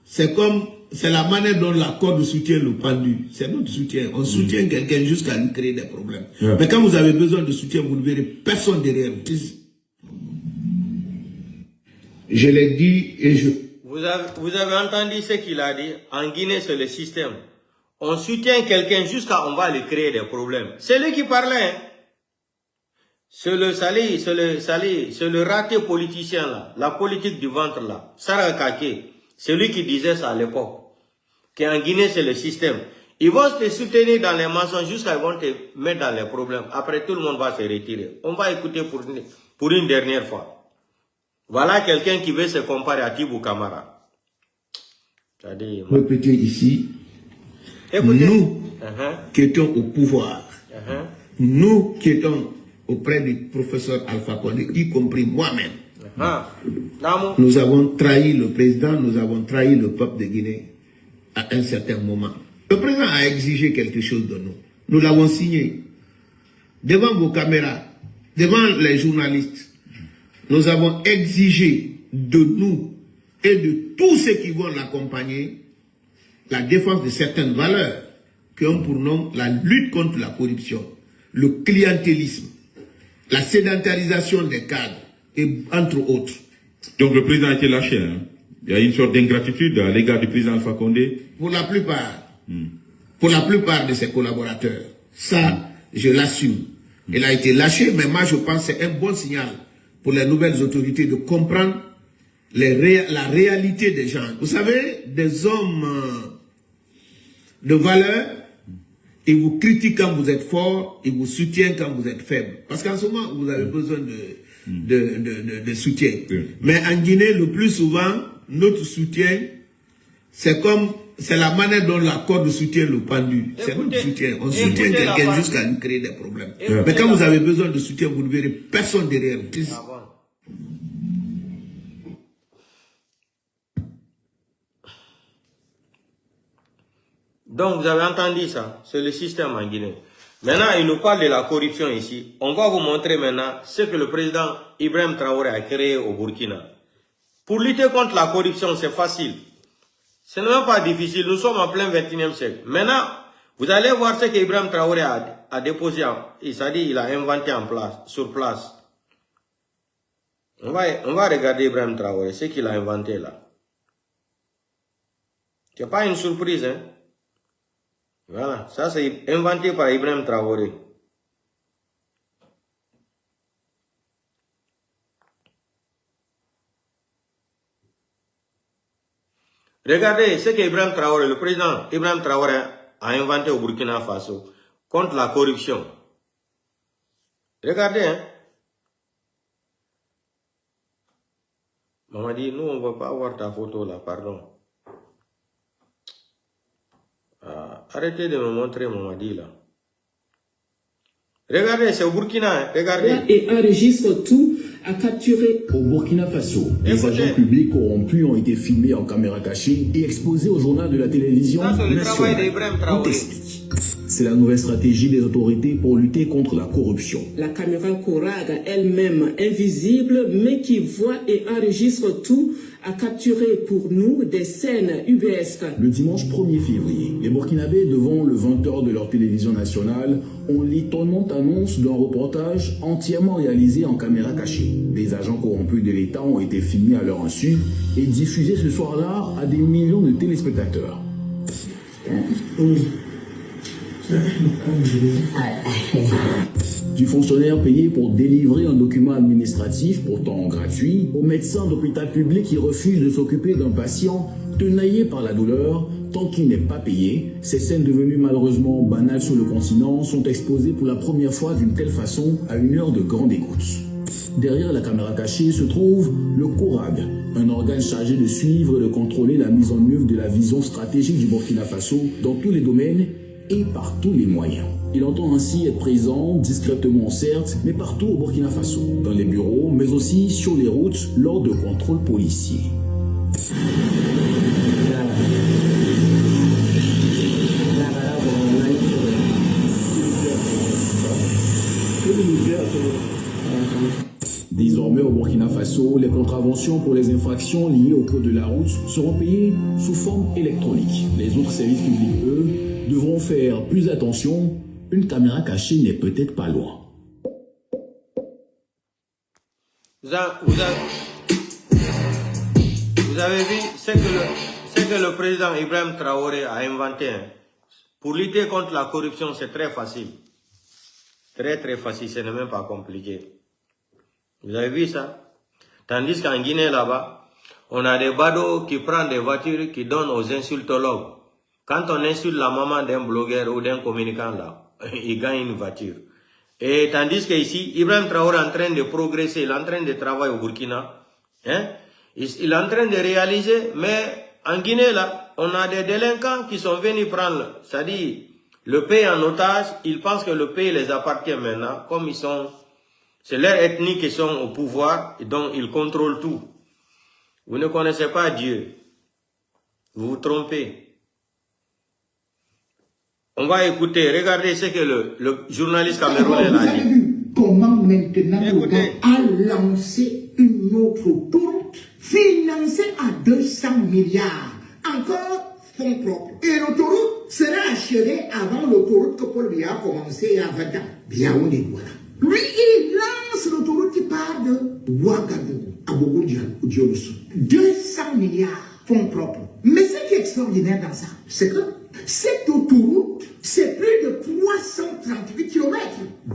c'est la manière dont la corde soutient le pendu. C'est notre soutien. On soutient quelqu'un jusqu'à lui créer des problèmes. Mais quand vous avez besoin de soutien, vous ne verrez personne derrière vous. Je l'ai dit et je... Vous avez entendu ce qu'il a dit? En Guinée, c'est le système. On soutient quelqu'un jusqu'à on va lui créer des problèmes. C'est lui qui parlait. Hein? C'est le raté politicien là. La politique du ventre là. Sarah Kake. C'est lui qui disait ça à l'époque. Qu'en Guinée, c'est le système. Ils vont te soutenir dans les mensonges jusqu'à ils vont te mettre dans les problèmes. Après, tout le monde va se retirer. On va écouter pour une dernière fois. Voilà quelqu'un qui veut se comparer à Tibou Kamara. Répétez ici. Écoutez. Nous qui étions au pouvoir, nous qui étions auprès du professeur Alpha Condé, y compris moi-même, nous avons trahi le président, nous avons trahi le peuple de Guinée à un certain moment. Le président a exigé quelque chose de nous. Nous l'avons signé. Devant vos caméras, devant les journalistes, nous avons exigé de nous et de tous ceux qui vont l'accompagner la défense de certaines valeurs qui ont pour nom la lutte contre la corruption, le clientélisme, la sédentarisation des cadres, et entre autres. Donc le président a été lâché. Hein? Il y a une sorte d'ingratitude à l'égard du président Alpha Condé. Pour la plupart de ses collaborateurs. Ça, je l'assume. Il a été lâché, mais moi je pense que c'est un bon signal pour les nouvelles autorités de comprendre la réalité des gens. Vous savez, des hommes de valeur, ils vous critiquent quand vous êtes fort, ils vous soutiennent quand vous êtes faible. Parce qu'en ce moment, vous avez besoin de soutien. Mais en Guinée, le plus souvent, notre soutien, c'est la manière dont la corde soutient le pendu. C'est notre soutien. On soutient quelqu'un jusqu'à lui créer des problèmes. Mais quand vous avez besoin de soutien, vous ne verrez personne derrière vous. Donc, vous avez entendu ça. C'est le système en Guinée. Maintenant, il nous parle de la corruption ici. On va vous montrer maintenant ce que le président Ibrahim Traoré a créé au Burkina. Pour lutter contre la corruption, c'est facile. Ce n'est même pas difficile. Nous sommes en plein 21e siècle. Maintenant, vous allez voir ce qu'Ibrahim Traoré a déposé. C'est-à-dire, il a inventé sur place. On va regarder Ibrahim Traoré, ce qu'il a inventé là. C'est pas une surprise, hein. Voilà, ça c'est inventé par Ibrahim Traoré. Regardez ce qu'Ibrahim Traoré, le président Ibrahim Traoré a inventé au Burkina Faso contre la corruption. Regardez, hein. Maman dit, nous on ne va pas avoir ta photo là, pardon. Arrêtez de me montrer Mamadi là. Regardez, c'est au Burkina, hein. Regardez. Et enregistre tout à capturer. Au Burkina Faso, les agents publics corrompus ont été filmés en caméra cachée et exposés au journal de la télévision nationale. On t'explique. C'est la nouvelle stratégie des autorités pour lutter contre la corruption. La caméra Korag, elle-même invisible, mais qui voit et enregistre tout, a capturé pour nous des scènes ubuesques. Le dimanche 1er février, les Burkinabés, devant le 20h de leur télévision nationale, ont l'étonnante annonce d'un reportage entièrement réalisé en caméra cachée. Les agents corrompus de l'État ont été filmés à leur insu et diffusés ce soir-là à des millions de téléspectateurs. Du fonctionnaire payé pour délivrer un document administratif, pourtant gratuit, au médecin d'hôpital public qui refuse de s'occuper d'un patient tenaillé par la douleur tant qu'il n'est pas payé. Ces scènes devenues malheureusement banales sur le continent sont exposées pour la première fois d'une telle façon à une heure de grande écoute. Derrière la caméra cachée se trouve le CORAG, un organe chargé de suivre et de contrôler la mise en œuvre de la vision stratégique du Burkina Faso dans tous les domaines et par tous les moyens. Il entend ainsi être présent, discrètement certes, mais partout au Burkina Faso, dans les bureaux, mais aussi sur les routes lors de contrôles policiers. Désormais au Burkina Faso, les contraventions pour les infractions liées au code de la route seront payées sous forme électronique. Les autres services publics, eux, devront faire plus attention. Une caméra cachée n'est peut-être pas loin. Vous avez vu ce que le président Ibrahim Traoré a inventé. Hein. Pour lutter contre la corruption, c'est très facile. Très très facile, ce n'est même pas compliqué. Vous avez vu ça? Tandis qu'en Guinée là-bas, on a des badauds qui prennent des voitures qui donnent aux insultologues. Quand on insulte la maman d'un blogueur ou d'un communicant là, il gagne une voiture. Et tandis qu'ici, Ibrahim Traoré est en train de progresser, il est en train de travailler au Burkina. Hein? Il est en train de réaliser, mais en Guinée là, on a des délinquants qui sont venus prendre, c'est-à-dire le pays en otage, ils pensent que le pays les appartient maintenant, comme ils sont, c'est leur ethnie qui sont au pouvoir, et donc ils contrôlent tout. Vous ne connaissez pas Dieu. Vous vous trompez. On va écouter, regardez ce que le journaliste camerounais a dit. Comment maintenant a lancé une autre autoroute financée à 200 milliards. Encore fonds propres. Et l'autoroute sera achevée avant l'autoroute que Paul Biya a commencé il y a 20 ans. Biaoundé, voilà. Lui, il lance l'autoroute qui part de Ouagadougou à Bogo-Dioulasso. 200 milliards fonds propres. Mais ce qui est extraordinaire dans ça, c'est que cette autoroute, c'est plus de 338 km.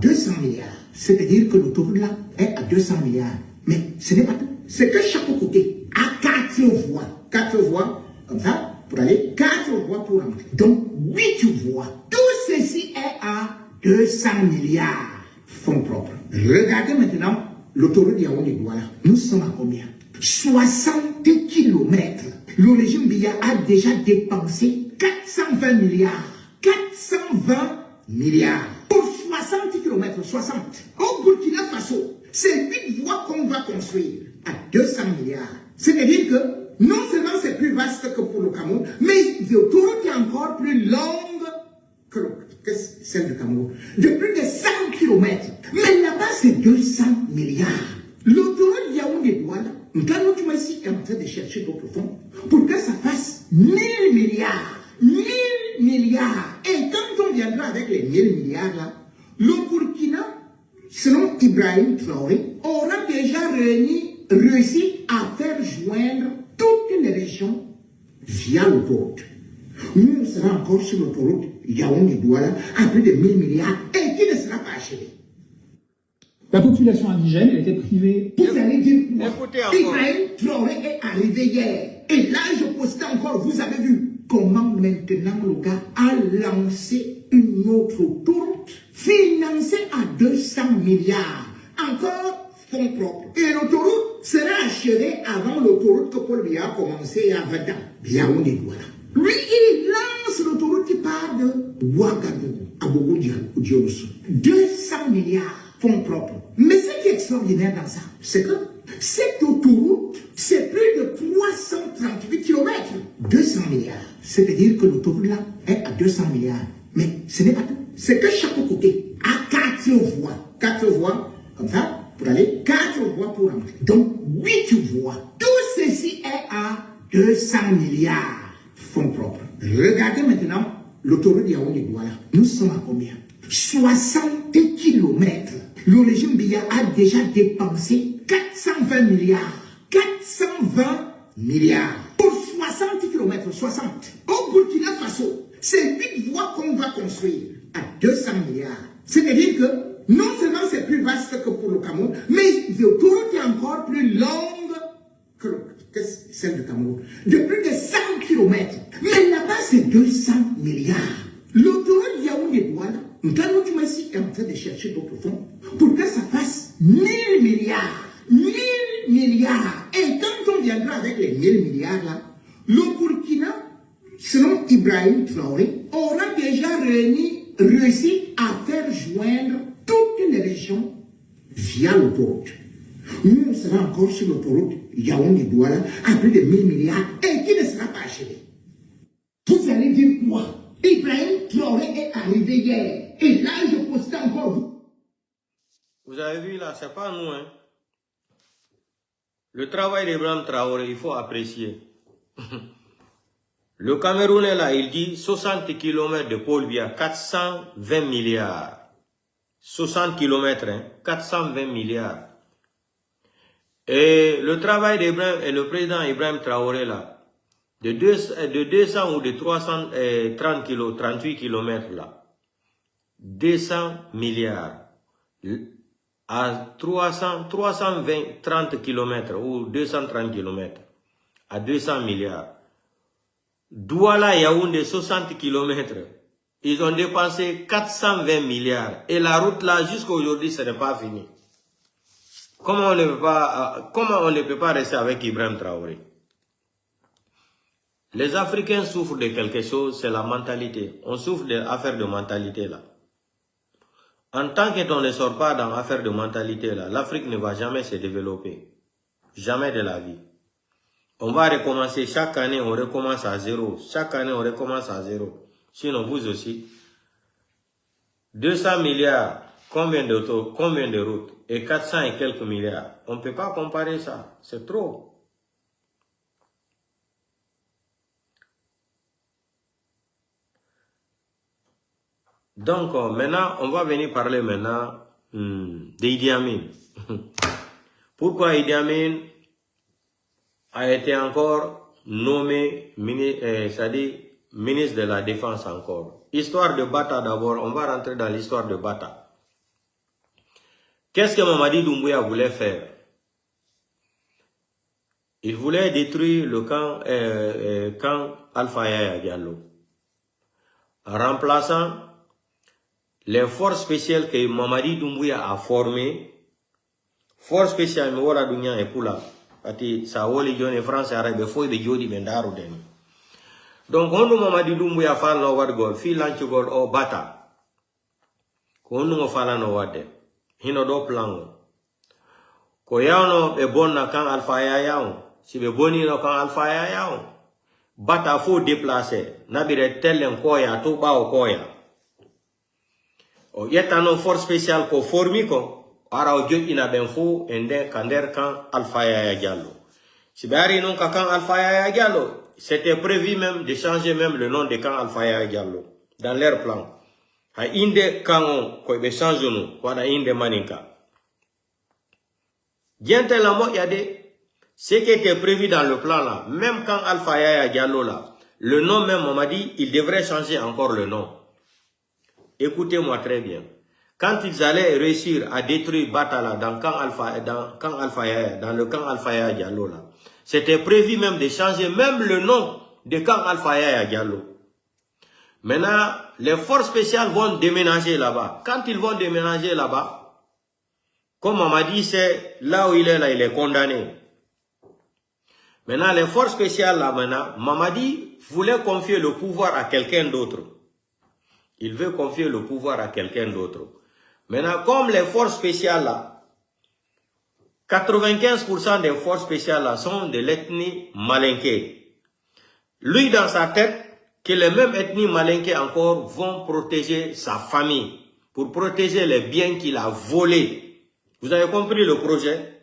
200 milliards. C'est-à-dire que l'autoroute là est à 200 milliards. Mais ce n'est pas tout. C'est que chaque côté a 4 voies. 4 voies, comme ça, pour aller, 4 voies pour rentrer. Donc, 8 voies. Tout ceci est à 200 milliards fonds propres. Regardez maintenant l'autoroute Yaoundé-Douala. Nous sommes à combien? 60 km. Le régime Biya a déjà dépensé 420 milliards. 420 milliards. Pour 60 km, 60. Au Burkina Faso, c'est 8 voies qu'on va construire à 200 milliards. C'est-à-dire que non seulement c'est plus vaste que pour le Cameroun, mais l'autoroute est encore plus longue que celle du Cameroun. De plus de 100 km. Mais là-bas, c'est 200 milliards. L'autoroute Yaoundé-Douala Nkano Toumassi est en train de chercher d'autres fonds pour que ça fasse 1000 milliards. 1000 milliards. Et quand on viendra avec les 1000 milliards là, le Burkina, selon Ibrahim Traoré, aura déjà réussi à faire joindre toutes les régions via l'autoroute. Nous, on sera encore sur l'autoroute Yaoundé-Douala à plus de 1000 milliards et qui ne sera pas achevé. La population indigène, elle était privée. Vous allez dire quoi? Écoutez encore. Ibrahim Traoré est arrivé hier. Et là, je postais encore, vous avez vu comment maintenant le gars a lancé une autre autoroute financée à 200 milliards. Encore fonds propres. Et l'autoroute sera achevée avant l'autoroute que Paul Biya a commencé il y a 20 ans. Yaoundé-Douala. Lui, il lance l'autoroute qui part de Ouagadougou à Bogo-Dioulasso. 200 milliards. Fonds propres. Mais ce qui est extraordinaire dans ça, c'est que cette autoroute, c'est plus de 338 km. 200 milliards. C'est-à-dire que l'autoroute là est à 200 milliards. Mais ce n'est pas tout. C'est que chaque côté a 4 voies. 4 voies, comme ça, pour aller, 4 voies pour rentrer. Donc, 8 voies. Tout ceci est à 200 milliards. Fonds propres. Regardez maintenant l'autoroute Yaoundé-Douala. Nous sommes à combien? 60 km. Le régime Biya a déjà dépensé 420 milliards. 420 milliards. Pour 60 km, 60. Au Burkina Faso, c'est 8 voies qu'on va construire à 200 milliards. C'est-à-dire que non seulement c'est plus vaste que pour le Cameroun, mais l'autoroute est encore plus longue que celle du Cameroun. De plus de 100 km. Mais là-bas, c'est 200 milliards. L'autoroute Yaoundé-Douala, Nkano Toumassi est en train de chercher d'autres fonds pour que ça fasse 1000 milliards. 1000 milliards. Et quand on viendra avec les 1000 milliards là, le Burkina, selon Ibrahim Traoré, aura déjà réussi à faire joindre toutes les régions via l'autoroute. Nous, on sera encore sur l'autoroute Yaoundé-Douala à plus de 1000 milliards et qui ne sera pas achevé. Vous allez dire quoi? Ibrahim Traoré est arrivé hier. Et là, je postais encore. Vous avez vu là, c'est pas nous, hein. Le travail d'Ibrahim Traoré, il faut apprécier. Le Camerounais là, il dit 60 km de Paul Biya, 420 milliards. 60 km, hein, 420 milliards. Et le travail d'Ibrahim et le président Ibrahim Traoré là, de 200 ou de 330 km, 38 km là, 200 milliards à 30 km ou 230 km à 200 milliards. Douala Yaoundé 60 km, ils ont dépensé 420 milliards et la route là jusqu'à aujourd'hui ce n'est pas fini. Comment on ne peut pas rester avec Ibrahim Traoré? Les Africains souffrent de quelque chose, c'est la mentalité. On souffre de l'affaire de mentalité là. En tant qu'on ne sort pas dans l'affaire de mentalité là, l'Afrique ne va jamais se développer. Jamais de la vie. On va recommencer chaque année, on recommence à zéro. Chaque année, on recommence à zéro. Sinon, vous aussi. 200 milliards, combien d'autos, combien de routes? Et 400 et quelques milliards. On ne peut pas comparer ça. C'est trop. Donc, maintenant, on va venir parler maintenant d'Idi Amin. Pourquoi Idi Amin a été encore nommé ministre de la Défense encore? Histoire de Bata d'abord, on va rentrer dans l'histoire de Bata. Qu'est-ce que Mamadi Doumbouya voulait faire? Il voulait détruire le camp Alpha Yaya Diallo en remplaçant les forces spéciales que Mamadi Doumbouya a formées. Force spéciale, mais voilà dunya et pour là. Ati sa woli jone France arabe foi be jodi be ndaru den. Donc on Mamadi Doumbouya fa no wadgo fi lanci gol o Bata. Ko on fala no wadde. Hino do plan. Ko yawno be bonna kan Alpha Yaya. Si be boni no kan Alpha Yaya. Bata faut déplacer. Nabire tellen koya to ba o koya. O yetano force spéciale ko formi ko ara o jodi na ben fo ende kander kan Alpha Yaya Diallo. Sibari non Kakan Alpha Yaya Diallo. C'était prévu même de changer même le nom de Kan Alpha Yaya Diallo. Dans leur plan. Ha inde kango ko be change no wada inde maninka. Diantelement il y a des ce qui était prévu dans le plan là, même quand Alpha Yaya Diallo là, le nom même on m'a dit il devrait changer encore le nom. Écoutez-moi très bien. Quand ils allaient réussir à détruire Batala dans le camp Alpha Yaya Diallo là, c'était prévu même de changer même le nom de camp Alpha Yaya Diallo. Maintenant, les forces spéciales vont déménager là-bas. Quand ils vont déménager là-bas, comme on m'a dit, c'est là où il est là, il est condamné. Maintenant, les forces spéciales là maintenant, Mamadi voulait confier le pouvoir à quelqu'un d'autre. Il veut confier le pouvoir à quelqu'un d'autre. Maintenant, comme les forces spéciales là, 95% des forces spéciales là sont de l'ethnie malinké. Lui, dans sa tête, que les mêmes ethnies malinké encore vont protéger sa famille, pour protéger les biens qu'il a volés. Vous avez compris le projet?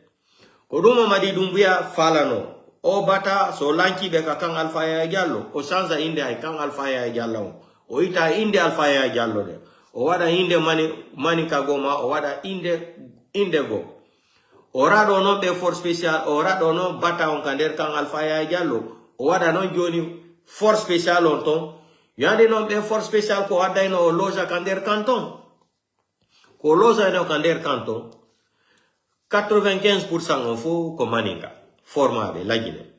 Kodoma Madi Doumbouya Falano, O Bata, so Lanki Beka Kang Alpha Yaya Diallo, O Sanza Inde ay Kang Alpha Yaya Diallo, O Ita Inde Alpha Yaya Diallo, O Wada Inde Manika Goma, O Wada Inde Go. Ora dono be force spéciale, ora dono Bata on kander Kang Alpha Yaya Diallo, O Wada non Joni force spéciale longtemps. Il y a des noms de force spéciale ko Wada ino loja kander canton. Ko loja ino kander canton. 95% on faut komaninga formable la Guinée.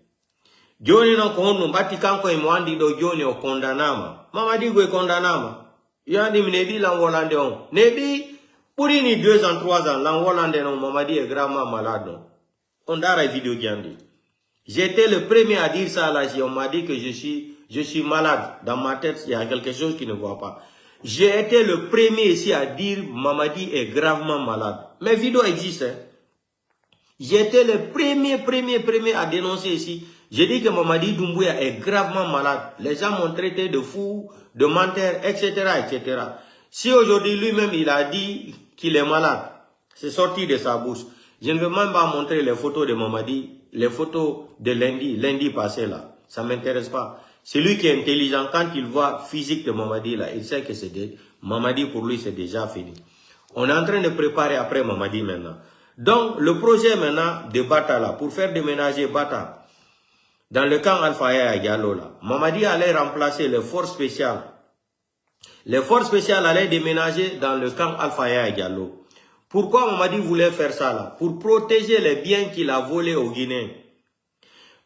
Joni no ko honno batti kanko e mo andi do joni o kondanama. Mama digo e kondanama. Yandi mnebi la Hollandais on. Nebi pour ni 2 ans 3 ans la Hollandais on mama dit est gravement malade. On dara vidéo gandi. J'étais le premier à dire ça là, on m'a dit que je suis malade. Dans ma tête, il y a quelque chose qui ne va pas. J'ai été le premier ici à dire Mamadi est gravement malade. Mes vidéos existent. Hein. J'étais le premier à dénoncer ici. J'ai dit que Mamadi Doumbouya est gravement malade. Les gens m'ont traité de fou, de menteur, etc., etc. Si aujourd'hui lui-même il a dit qu'il est malade, c'est sorti de sa bouche. Je ne veux même pas montrer les photos de Mamadi, les photos de lundi passé là. Ça ne m'intéresse pas. Celui qui est intelligent, quand il voit physique de Mamadi là, il sait que c'est Mamadi pour lui c'est déjà fini. On est en train de préparer après Mamadi maintenant. Donc, le projet maintenant de Bata là, pour faire déménager Bata dans le camp Alpha Yaya Diallo là, Mamadi allait remplacer les forces spéciales. Les forces spéciales allaient déménager dans le camp Alpha Yaya Diallo. Pourquoi Mamadi voulait faire ça là? Pour protéger les biens qu'il a volés aux Guinéens.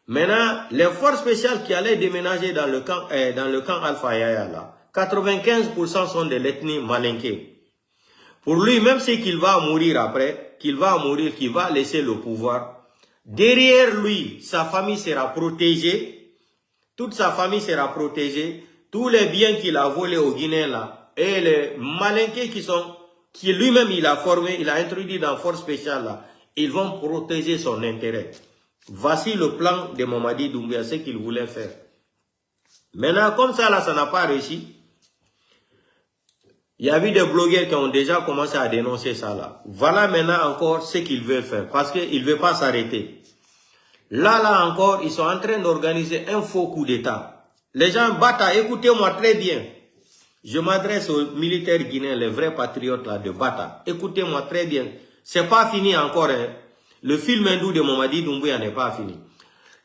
Maintenant, les forces spéciales qui allaient déménager dans le camp Alpha Yaya là, 95% sont de l'ethnie malinké. Pour lui, même si qu'il va mourir après, qu'il va laisser le pouvoir, derrière lui, sa famille sera protégée, toute sa famille sera protégée, tous les biens qu'il a volés aux Guinéens là, et les malinqués qui lui-même il a formé, il a introduit dans force spéciale là, ils vont protéger son intérêt. Voici le plan de Mamadi Doumbouya, ce qu'il voulait faire. Maintenant, comme ça là, ça n'a pas réussi. Il y a eu des blogueurs qui ont déjà commencé à dénoncer ça là. Voilà maintenant encore ce qu'ils veulent faire. Parce qu'ils ne veulent pas s'arrêter. Là encore, ils sont en train d'organiser un faux coup d'état. Les gens Bata, écoutez-moi très bien. Je m'adresse aux militaires guinéens, les vrais patriotes là de Bata. Écoutez-moi très bien. C'est pas fini encore. Hein. Le film hindou de Mamadi Doumbouya n'est pas fini.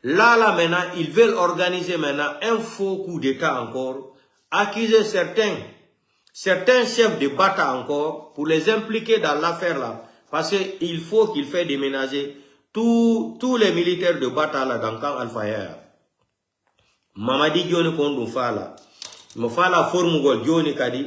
Là maintenant, ils veulent organiser maintenant un faux coup d'état encore. Accuser certains chefs de Bata encore pour les impliquer dans l'affaire là. Parce qu'il faut qu'il fasse déménager tous les militaires de Bata là dans le camp Alpha Yaya. Mamadi Dione Kondou Fala. Me Fala Formugol Dione Kadi.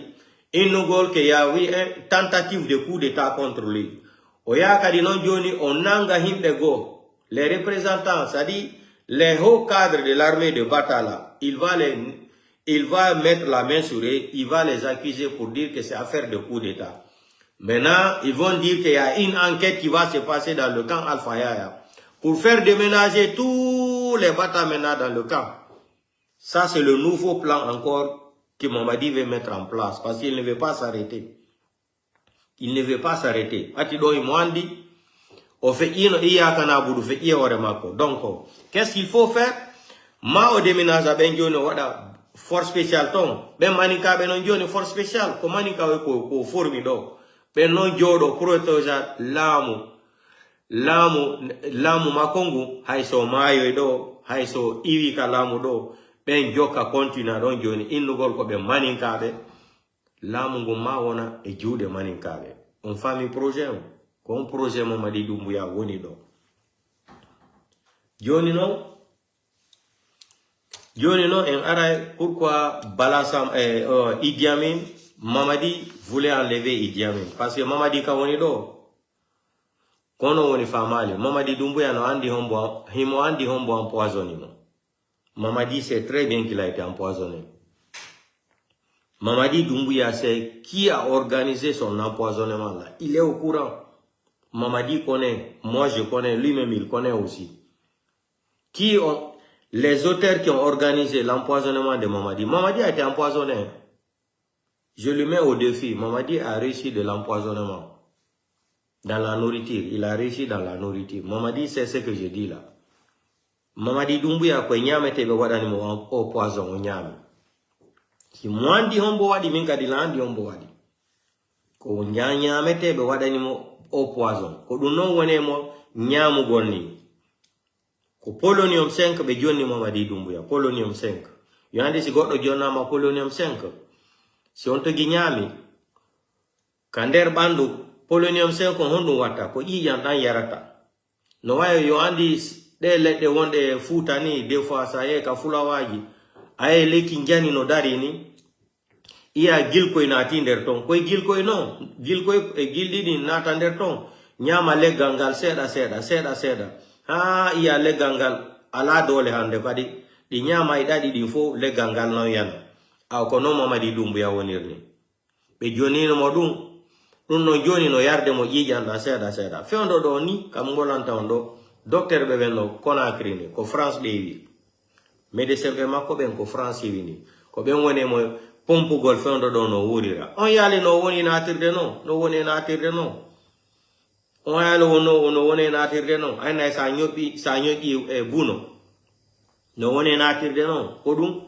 Inugol qu'il y a eu une tentative de coup d'état contre lui. Oya Kadi non Dione Onanga Himdego. Les représentants, c'est-à-dire les hauts cadres de l'armée de Bata là, il va mettre la main sur eux, il va les accuser pour dire que c'est affaire de coup d'état. Maintenant, ils vont dire qu'il y a une enquête qui va se passer dans le camp Alpha Yaya pour faire déménager tous les Bata maintenant dans le camp. Ça, c'est le nouveau plan encore que Mamadi veut mettre en place parce qu'il ne veut pas s'arrêter. Il ne veut pas s'arrêter. Atido Imwandi, On fait donc, qu'est-ce qu'il faut faire? Ma au déménage à Benjone, wada force spéciale ton. Ben manika ben jone force spéciale. Ko manika ko formi do. Ben non jodo protoja lamu makongu haiso mayo do haiso iwi ka lamu do ben joka continue don joni innugol ko be maninka be lamu ngo ma wona e juude maninka be on fami projet ko on projet mo madi Doumbouya woni do joni non en aray pourquoi Balasam Idi Amin Mamadi voulait enlever Idi Amin parce que Mamadi ka woni do kono woni famali Mamadi Doumbouya no andi hombo empoisonné. Mamadi sait très bien qu'il a été empoisonné. Mamadi Doumbouya sait qui a organisé son empoisonnement là. Il est au courant. Mamadi connaît, moi je connais, lui-même il connaît aussi. Les auteurs qui ont organisé l'empoisonnement de Mamadi. Mamadi a été empoisonné. Je le mets au défi. Mamadi a réussi de l'empoisonnement. Dans la nourriture. Il a réussi dans la nourriture. Mamadi, c'est ce que je dis là. Mamadi Doumbouya ko nyame tebe wadani mo o poison o nyame. Si mwandi hombo wadi minka dilandi hombo wadi. Ko nyame tebe wadani mo o poison. Ko duno wone mo nyamu gonni. Ko polonium 5 be jonni Mamadi Doumbouya. Polonium 5. Yandi si goddo jonnama polonium 5. Si on to gi nyami kander bandu polonium 5 ko hondu watta ko iyan dan yarata. No wayo yo andi de ledde wonde futani des fois sa ye ka fulawaji ay leki njani no dari ni iya gilkoy nati nder ton koy gilkoy no gilkoy e gildidi nata nder ton nyama leggangal seda ha iya leggangal ala dole hande kadi di nyama e dadi di fo leggangal no yana aw ko no Mamadi Doumbouya wonirni be jonino mo dum no joni no yarde mo jijanda seda feondo do ni kam ngolanta ondo docteur be benno Conakry ni ko France dewi médecin be makko ben ko France wini ko ben woni mo pompugol feondo do no wurira on yali no woni natirde no on yali no woni natirde no ayna sa nyobi e buno no woni natirde no ko dum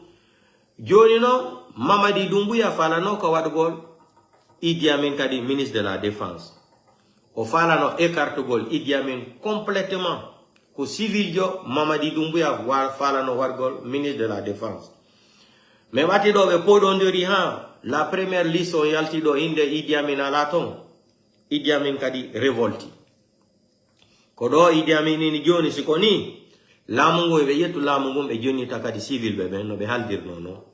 joni no Mamadi Doumbouya fala no ko wadgol Idi Amin kadi ministre de la défense o fala no écartugol Idi Amin complètement ko civil jo Mamadi Doumbouya fala no wargol ministre de la défense mais wati do be podondiri ha la première liste o yalti do inde Idi Amin ala ton Idi Amin kadi révolti ko do Idi Amin ni joni sikoni lamungo be yetu lamungo be joni takadi civil be ben no be haldirno no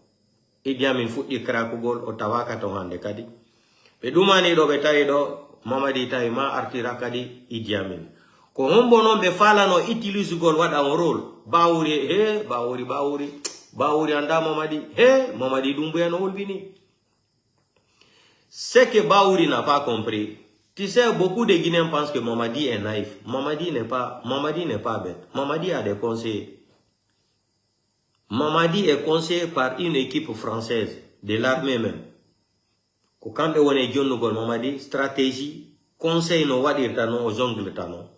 Idi Amin fuddi krakugol o tawaka to hande kadi be dumani do be tawi do Mamadi tawi ma artira kadi Idi Amin ko hombo non be fala no utilise gol wada on rôle bawuri anda Mamadi Doumbouya no wolbini c'est que Bawuri n'a pas compris. Tu sais, beaucoup de Guinéens pensent que Mamadi est naïf. Mamadi n'est pas bête. Mamadi a des conseillers. Mamadi est conseillé par une équipe française de l'armée même. Quand on est John Mamadi, stratégie, conseil no wadir tano aux ongles tano.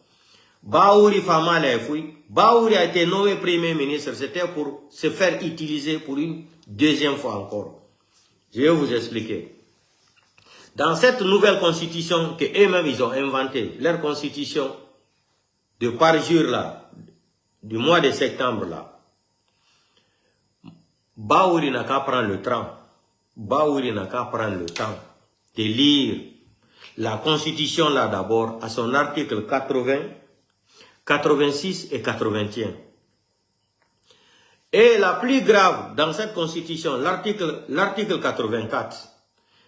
Bawuri Famale est fouille. Bawuri a été nommé premier ministre. C'était pour se faire utiliser pour une deuxième fois encore. Je vais vous expliquer. Dans cette nouvelle constitution que eux-mêmes ils ont inventée, leur constitution de parjure là, du mois de septembre là, Bawuri n'a qu'à prendre le temps. Bawuri n'a qu'à prendre le temps de lire la constitution là d'abord à son article 80, 86 et 81. Et la plus grave dans cette constitution, l'article 84.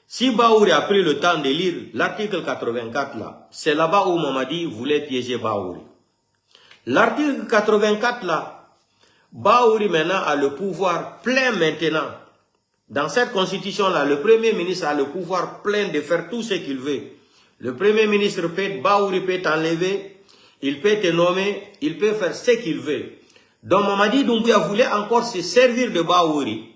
Si Bawuri a pris le temps de lire l'article 84 là, c'est là-bas où Mamadi voulait piéger Bawuri. L'article 84 là, Bawuri maintenant a le pouvoir plein maintenant. Dans cette constitution là, le premier ministre a le pouvoir plein de faire tout ce qu'il veut. Le premier ministre peut, Bawuri peut t'enlever, il peut te nommer, il peut faire ce qu'il veut. Donc Mamadi Doumbouya voulait encore se servir de Bawuri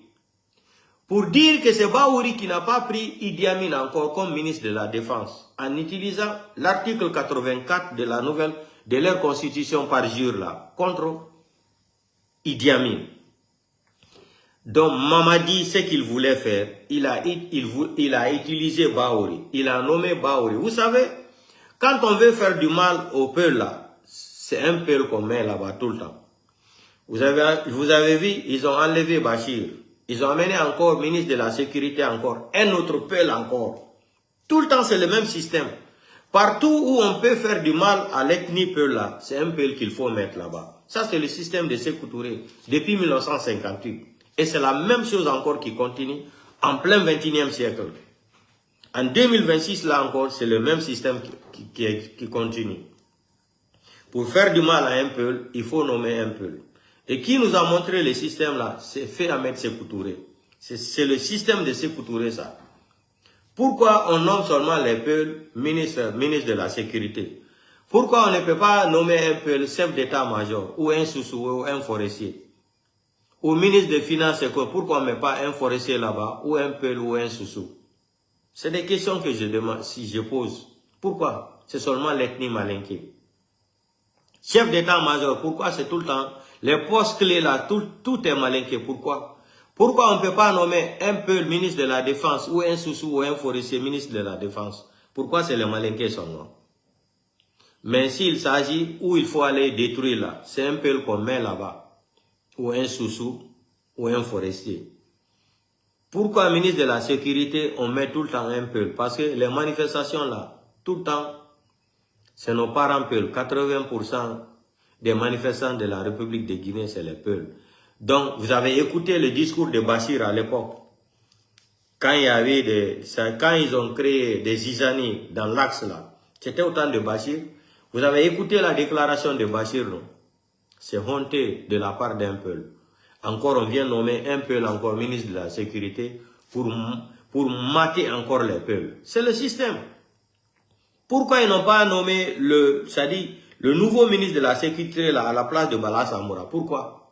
pour dire que c'est Bawuri qui n'a pas pris Idi Amin encore comme ministre de la Défense, en utilisant l'article 84 de la nouvelle de leur constitution par jour là, contre Idi Amin. Donc Mamadi, ce qu'il voulait faire, il a utilisé Bahouri, il a nommé Bahouri. Vous savez, quand on veut faire du mal au peuple là, c'est un peuple qu'on met là-bas tout le temps. Vous avez vu, ils ont enlevé Bachir. Ils ont amené encore ministre de la Sécurité encore. Un autre peuple encore. Tout le temps, c'est le même système. Partout où on peut faire du mal à l'ethnie peuple là, c'est un peuple qu'il faut mettre là-bas. Ça, c'est le système de Sékou Touré depuis 1958. Et c'est la même chose encore qui continue en plein 21e siècle. En 2026, là encore, c'est le même système qui continue. Pour faire du mal à un peuple, il faut nommer un peuple. Et qui nous a montré le système là? C'est fait Ahmed Sékou Touré. C'est le système de Sékou Touré ça. Pourquoi on nomme seulement les peuples ministres de la Sécurité? Pourquoi on ne peut pas nommer un peuple chef d'état-major ou un sous-sous ou un forestier? Ou ministre des Finances, pourquoi on ne met pas un forestier là-bas ou un peuple ou un sous-sous? C'est des questions que je demande, si je pose. Pourquoi? C'est seulement l'ethnie malinké. Chef d'état-major, pourquoi c'est tout le temps? Les postes clés là, tout est malinké. Pourquoi? Pourquoi on ne peut pas nommer un peu le ministre de la Défense ou un sous-sous ou un forestier ministre de la Défense? Pourquoi c'est les malinqués son nom? Mais s'il s'agit où il faut aller détruire là, c'est un peu qu'on met là-bas. Ou un sous-sous ou un forestier. Pourquoi ministre de la Sécurité, on met tout le temps un peu? Parce que les manifestations là, tout le temps, c'est nos parents peuls. 80% des manifestants de la République de Guinée, c'est les peuls. Donc, vous avez écouté le discours de Bachir à l'époque. Quand il y avait quand ils ont créé des zizanies dans l'axe là, c'était au temps de Bachir. Vous avez écouté la déclaration de Bachir, non? C'est honteux de la part d'un peuple. Encore, on vient nommer un peuple encore ministre de la Sécurité pour mater encore les peuples. C'est le système. Pourquoi ils n'ont pas nommé le nouveau ministre de la Sécurité là, à la place de Bala Samoura? Pourquoi?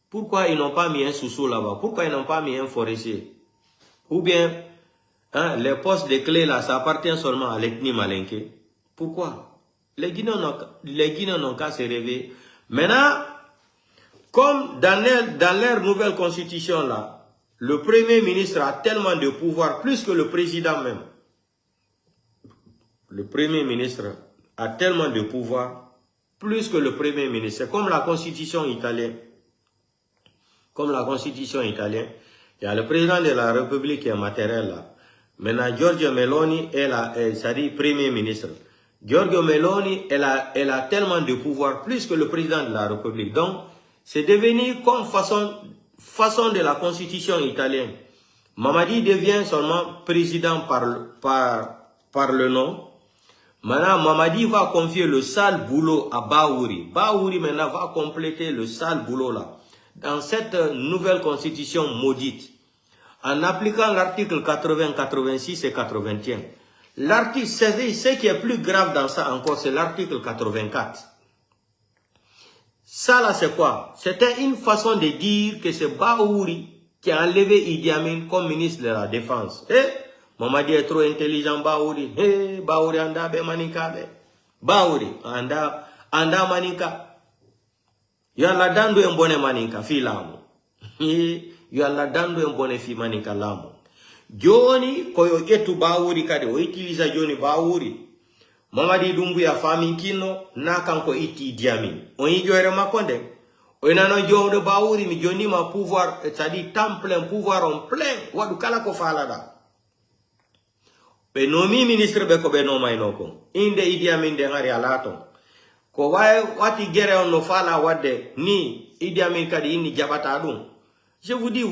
Pourquoi ils n'ont pas mis un sous-sous là-bas? Pourquoi ils n'ont pas mis un forestier? Ou bien, les postes de clés là, ça appartient seulement à l'ethnie malinké. Pourquoi? Les Guinéens n'ont qu'à se réveiller. Maintenant, comme dans leur nouvelle constitution là, le premier ministre a tellement de pouvoir, plus que le président même. Le premier ministre a tellement de pouvoir, plus que le premier ministre. C'est comme la constitution italienne. Comme la constitution italienne, il y a le président de la République qui est matériel là. Maintenant, Giorgio Meloni est premier ministre. Giorgio Meloni, elle a tellement de pouvoir, plus que le président de la République. Donc, c'est devenu comme façon de la constitution italienne. Mamadi devient seulement président par le nom. Maintenant, Mamadi va confier le sale boulot à Bahouri. Bahouri maintenant va compléter le sale boulot là. Dans cette nouvelle constitution maudite, en appliquant l'article 80, 86 et 81. L'article, ce qui est plus grave dans ça encore, c'est l'article 84. Ça là, c'est quoi? C'était une façon de dire que c'est Bahouri qui a enlevé Idi Amin comme ministre de la Défense. Mamadi est trop intelligent, Bahouri. Bahouri anda be manika be. Bahouri anda manika. Yalla dando mbone manika fi lamu. Yalla dando mbone fi manika lamu. Joni koyo etu Bahouri kade o utiliza joni Bahouri. Mamadi Doumbouya fami kino na kanko iti Idi Amin. On y jore makonde. On a de Bahouri mi joni ma pouvoir, c'est-à-dire temps plein, pouvoir en plein. Wadu kala ko falada. Be nomi ministre be ko be no maynoko. Inde Idi Amin de ngari alato. Ko wati gere on no fala wadde ni Idi Amin kadi inni jabata dum. Je vous dis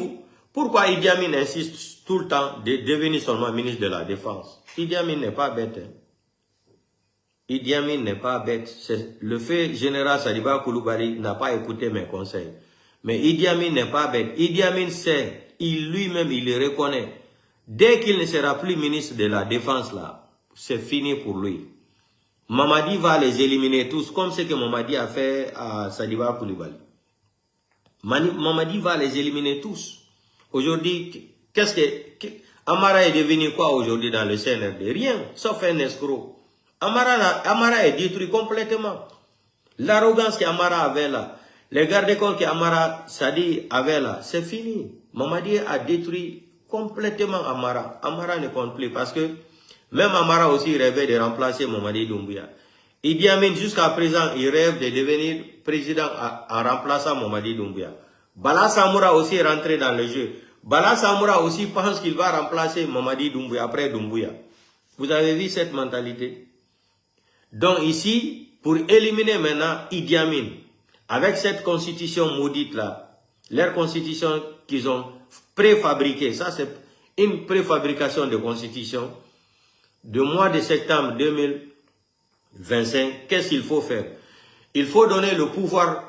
pourquoi Idi Amin insiste tout le temps de devenir seulement ministre de la Défense. Idi Amin n'est pas bête. Idi Amin n'est pas bête. Le fait général Sadiba Koulibaly n'a pas écouté mes conseils. Mais Idi Amin n'est pas bête. Idi Amin sait, lui-même il le reconnaît. Dès qu'il ne sera plus ministre de la Défense là, c'est fini pour lui. Mamadi va les éliminer tous, comme ce que Mamadi a fait à Sadiba Koulibaly. Mamadi va les éliminer tous. Aujourd'hui, qu'est-ce que Amara est devenu quoi aujourd'hui dans le CNRD? Rien, sauf un escroc. Amara est détruit complètement. L'arrogance qu'Amara avait là, les garde-corps qu'Amara Sadi avait là, c'est fini. Mamadi a détruit complètement Amara. Amara ne compte plus parce que même Amara aussi rêvait de remplacer Mamadi Doumbouya. Idi Amin jusqu'à présent, il rêve de devenir président en remplaçant Mamadi Doumbouya. Bala Samoura aussi est rentré dans le jeu. Bala Samoura aussi pense qu'il va remplacer Mamadi Doumbouya après Doumbouya. Vous avez vu cette mentalité? Donc ici, pour éliminer maintenant Idi Amin, avec cette constitution maudite là, leur constitution qu'ils ont préfabriquée, ça c'est une préfabrication de constitution, de mois de septembre 2025, qu'est-ce qu'il faut faire? Il faut donner le pouvoir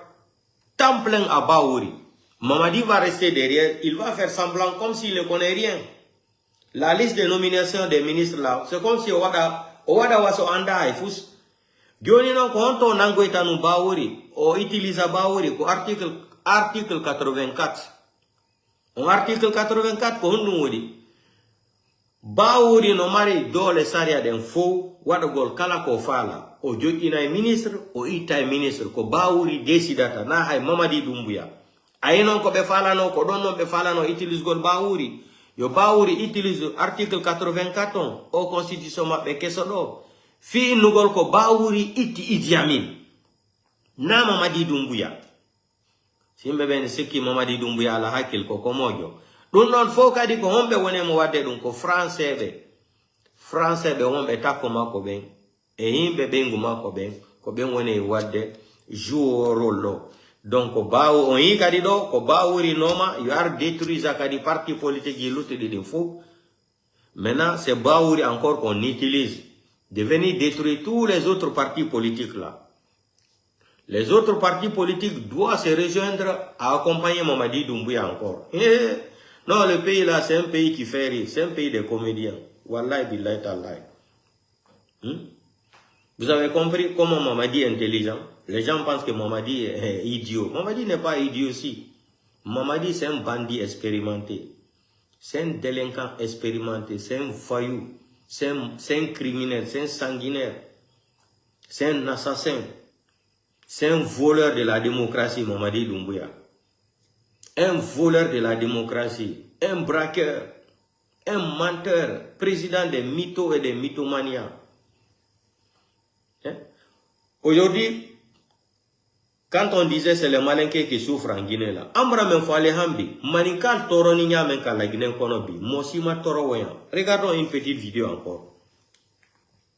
temps plein à Bahouri. Mamadi va rester derrière, il va faire semblant comme s'il ne connaît rien. La liste de nomination des ministres là, c'est comme si Owada Waso Anda et Fous. Gioni non konto nango itanu Bahouri, o utilisa Bahouri ko article 84. En article 84 ko hundu wodi. Bahouri no mari dole saria den fo wada gol kala ko fala. O jogina ministre, o ita ministre ko Bahouri decidata na hay Mamadi Doumbouya. Ayenon ko be fala no ko don non be fala no utilise gol Bahouri. Yo Bahouri utilise article 84 o constitution mabbe keso do. Fi nugol ko Bahouri Idi Amin. Na Mamadi Doumbouya. Simbe ben siki Mamadi Doumbouya la hakil ko komojo. Dun non fo kadi ko hombe wone mo wadde dun ko français be hombe takoma ko ben. E himbe bengu mako ben ko ben wone wadde jouerolo. Donc on yi kadi do ko Bahouri noma you are détruisa kadi parti politique yi lutte de faux. Maintenant c'est Bahouri encore qu'on utilise de venir détruire tous les autres partis politiques là. Les autres partis politiques doivent se rejoindre à accompagner Mamadi Doumbouya encore. Non, le pays là, c'est un pays qui fait rire. C'est un pays de comédiens. Wallahi billahi tallahi. Vous avez compris comment Mamadi est intelligent? Les gens pensent que Mamadi est idiot. Mamadi n'est pas idiot aussi. Mamadi, c'est un bandit expérimenté. C'est un délinquant expérimenté. C'est un voyou. C'est un criminel. C'est un sanguinaire. C'est un assassin. C'est un voleur de la démocratie, Mamadi Doumbouya. Un voleur de la démocratie. Un braqueur. Un menteur. Président des mythos et des mythomanias. Hein? Aujourd'hui, quand on disait c'est les Malinké qui souffrent en Guinée là, Ambra men fale hambi, manikal toro ni nya men la Guinée konobi, mosima toro waya. Regardons une petite vidéo encore.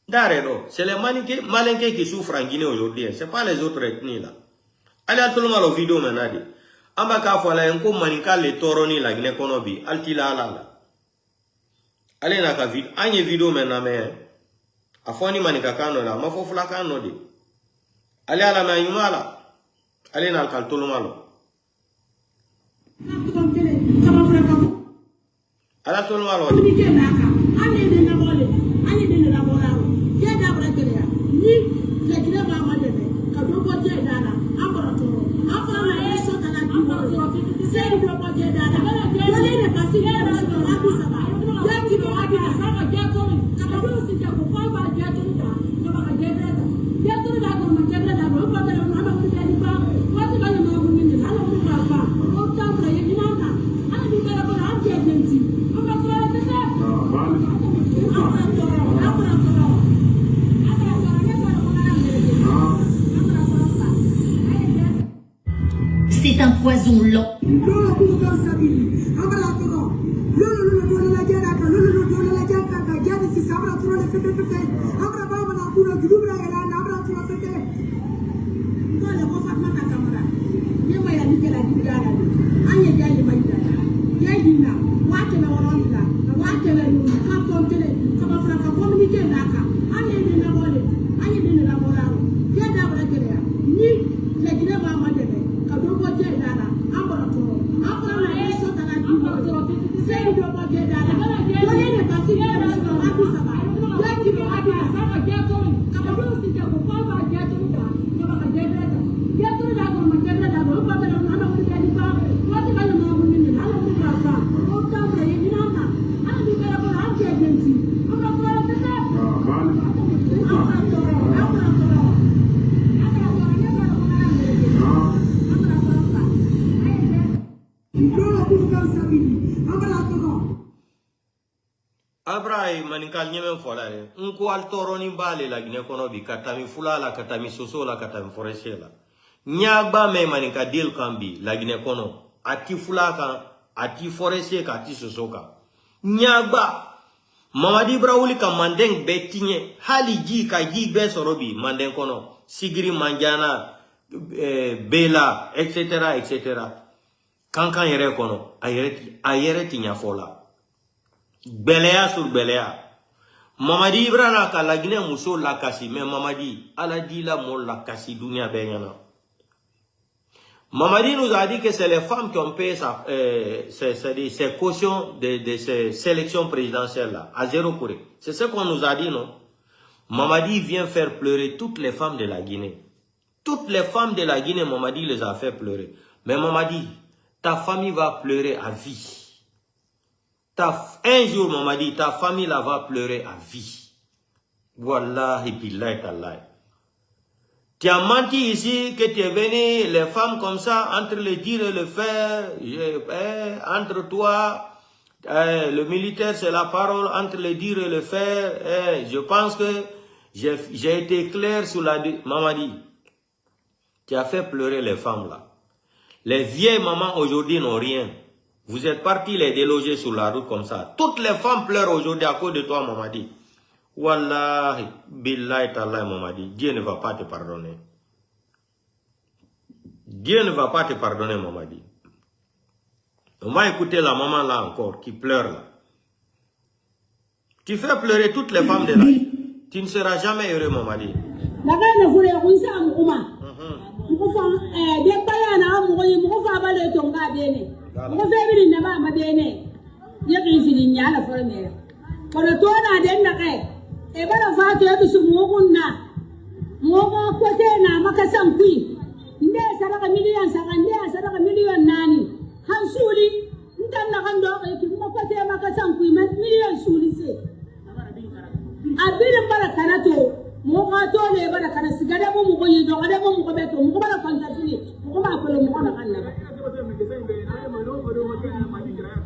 D'arrêt, c'est les Malinké qui souffrent en Guinée aujourd'hui, c'est pas les autres ethnies là. Allez à tout le monde la vidéo maintenant. Amba ka fala enko manikal le toro ni la Guinée konobi, altila la. Allez na ka vidéo, anye vidéo maintenant mais afoni manika kano la, mafo flaka no di. Allez à la mayumala. Allez dans le caltolo malo. Allez tout le malo. C'est un poison lent. Abraham manikal nyeme fola e nko al toro ni bale la Guinée kono bi katami fula la katami soso la katami forestier la nyagba me manika deal kambi la Guinée kono ati fula kan ati forestier ka ati soso ka nyagba Mamadi Brawuli ka mandeng betinye hali ji ka ji be sorobi mandeng kono sigiri manjana bela etc etc kankan yere kono ayere ti nya fola Belea sur Belea. Mamadi Ibrana ka la Guinée muso la kasi, mais Mamadi, ala dit la mol la kasi dunia benyana. Mamadi nous a dit que c'est les femmes qui ont payé ces cautions de ces sélections présidentielles là, à 0 Corée. C'est ce qu'on nous a dit, non? Mamadi vient faire pleurer toutes les femmes de la Guinée. Toutes les femmes de la Guinée, Mamadi les a fait pleurer. Mais Mamadi, ta famille va pleurer à vie. Un jour, maman dit, ta famille la va pleurer à vie. Wallahi billahi tallahi. Tu as menti ici que tu es venu, les femmes comme ça, entre le dire et le faire, entre toi, le militaire c'est la parole, entre le dire et le faire, je pense que j'ai été clair sur la... Maman dit, tu as fait pleurer les femmes là. Les vieilles mamans aujourd'hui n'ont rien. Vous êtes partis les déloger sur la route comme ça. Toutes les femmes pleurent aujourd'hui à cause de toi, Mamadi. Wallahi, billahi tallahi, Mamadi. Dieu ne va pas te pardonner. Dieu ne va pas te pardonner, Mamadi. On va écouter la maman là encore, qui pleure là. Tu fais pleurer toutes les femmes de la vie. Tu ne seras jamais heureux, Mamadi. Mo febiri na ba madene ye kifili nyala forme kono to na den na kai e bala fa to e su mo kunna mo ko te na makasan kui nde saraka million nani han suli ndan na kan do ki mo ko te makasan kui million suli se abire bala kanato mo ka to le bala kana sigada mo ko yi do kada mo ko beto mo bala fantasini mo ba ko mo na kan na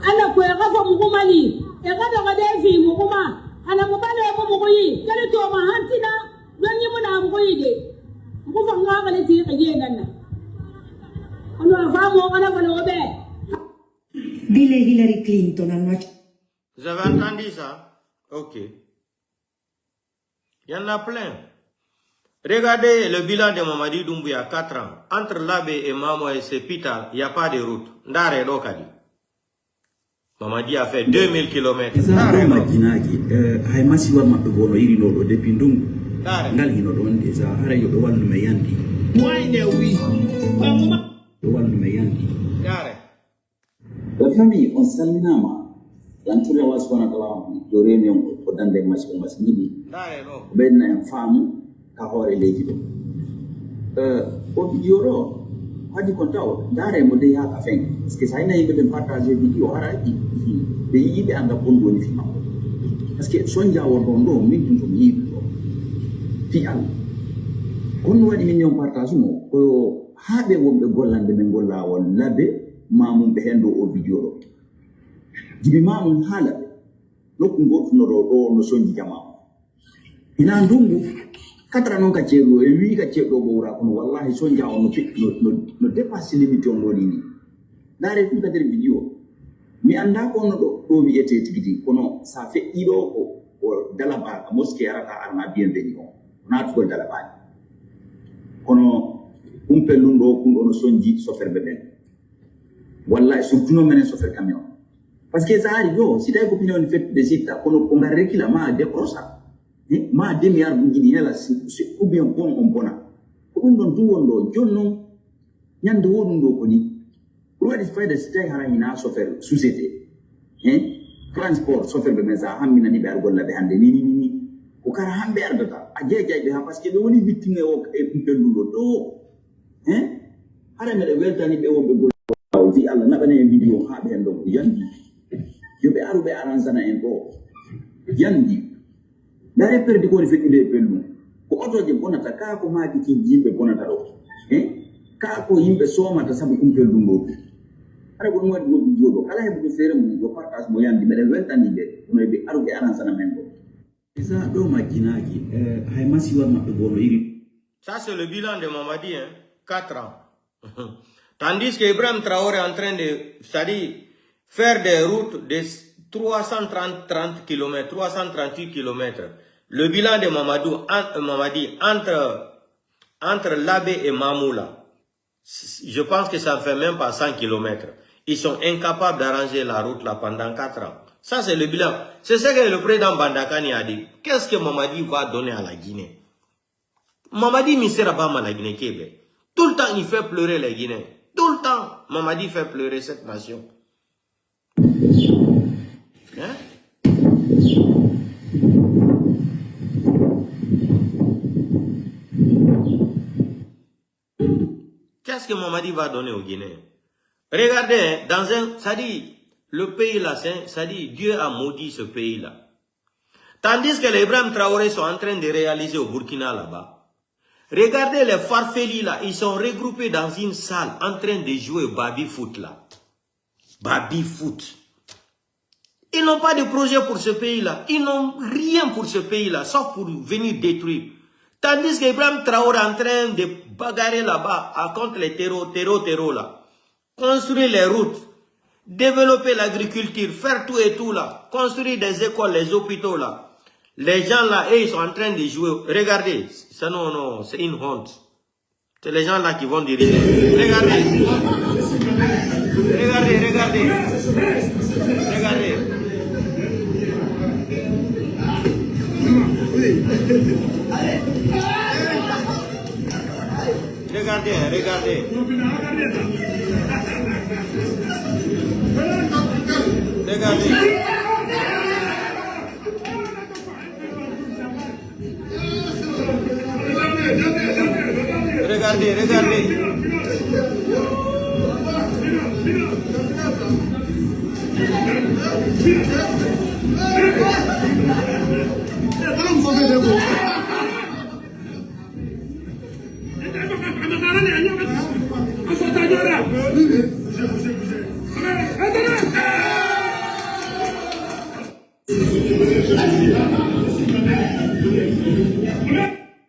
ana ko gafa mugumani e gada gada fi muguma ana mubale mo mugoyi kale to ma hantina don yi muna mugoyi de mu fa ngaba le ti kaje nanna ono fa mo ana fa lobe Dile Hillary Clinton Vous avez entendu ça? Ok. Il y en a plein. Regardez le bilan de Mamadi Doumbouya, 4 ans. Entre Labé et Mamo et Sepita, il n'y a pas de route. Ndare Lokadi. Mamadi a fait 2000 km. La famille, on salminama. L'entourage wa subhanahu wa ta'ala, jore ne ko dande masini. Ben na femme ka hore leji do. O video hadi kontaw dare mo de ya ka fen. Parce que ça ina yibe ben partager vidéo hara be yibe anda bondo ni fima. Parce que sonja wo bondo min dum yibe do. Fi al. On wadi min yon partage mo ko habe wonbe gollande men golla won labe mamum be hendo o video jibi mamum hala lokku goto no do no sonji jama ina ndungu katra non ka celo e wi ka celo bo wura kono wallahi sonja on no dépasse limite on woni ni dare fu ka der video mi anda ko no do wi ete tigiti kono sa fe ido o dalaba mosque arata arma bienvenu na to dalaba kono umpelundo kundo no sonji so ferbe ben wallahi surtout no menen so fer camion parce que ça arrive si dai opinion fait des états kono ko ngare kila ma de prosa ma de mi arbu gidi la c'est ou bien bon on bona ko don du wondo jonno nyande wondo ko ni wadi fayda stay hara ina so fer société transport so fer be meza hamina ni be argolla be hande ni ko kara hambe ardata a jeejay be ha parce que be woni victime o e pembeludo do hara me de weltani be wonbe vi alla nabane video ha be ndo yandi yobe arube aranzana en ko yandi dare perdi ko rifeti de pelu ko oto je bonata ka ko maaki ki jimbe bonata do ka ko yimbe soma ta sabu kumpel dungo ara go mo go jodo ala he go fere mo go partage mo yandi mele 20 ans be mo be aruge aransana mengo isa do majinaji haimasi wa mabego iri. Ça c'est le bilan de Mamadi, hein, 4 ans. Tandis que Ibrahim Traoré est en train de, c'est-à-dire faire des routes de 330 km, 338 km. Le bilan de Mamadi entre Labé et Mamoula, je pense que ça ne fait même pas 100 km. Ils sont incapables d'arranger la route là pendant 4 ans. Ça, c'est le bilan. C'est ce que le président Bandakani a dit. Qu'est-ce que Mamadi va donner à la Guinée? Mamadi ne sera pas mal à la Guinée. Tout le temps, il fait pleurer les Guinéens. Tout le temps, Mamadi fait pleurer cette nation. Hein? Qu'est-ce que Mamadi va donner aux Guinéens? Regardez, ça dit, le pays là, ça dit, Dieu a maudit ce pays là. Tandis que les Ibrahim Traoré sont en train de réaliser au Burkina là-bas. Regardez les farfelis là, ils sont regroupés dans une salle en train de jouer au baby-foot là. Baby-foot. Ils n'ont pas de projet pour ce pays là. Ils n'ont rien pour ce pays là, sauf pour venir détruire. Tandis qu'Ibrahim Traoré est en train de bagarrer là-bas contre les terreaux là. Construire les routes, développer l'agriculture, faire tout et tout là. Construire des écoles, les hôpitaux là. Les gens là, ils sont en train de jouer. Regardez, ça non, c'est une honte. C'est les gens là qui vont diriger. Regardez. Regardez. Regardez. Regardez.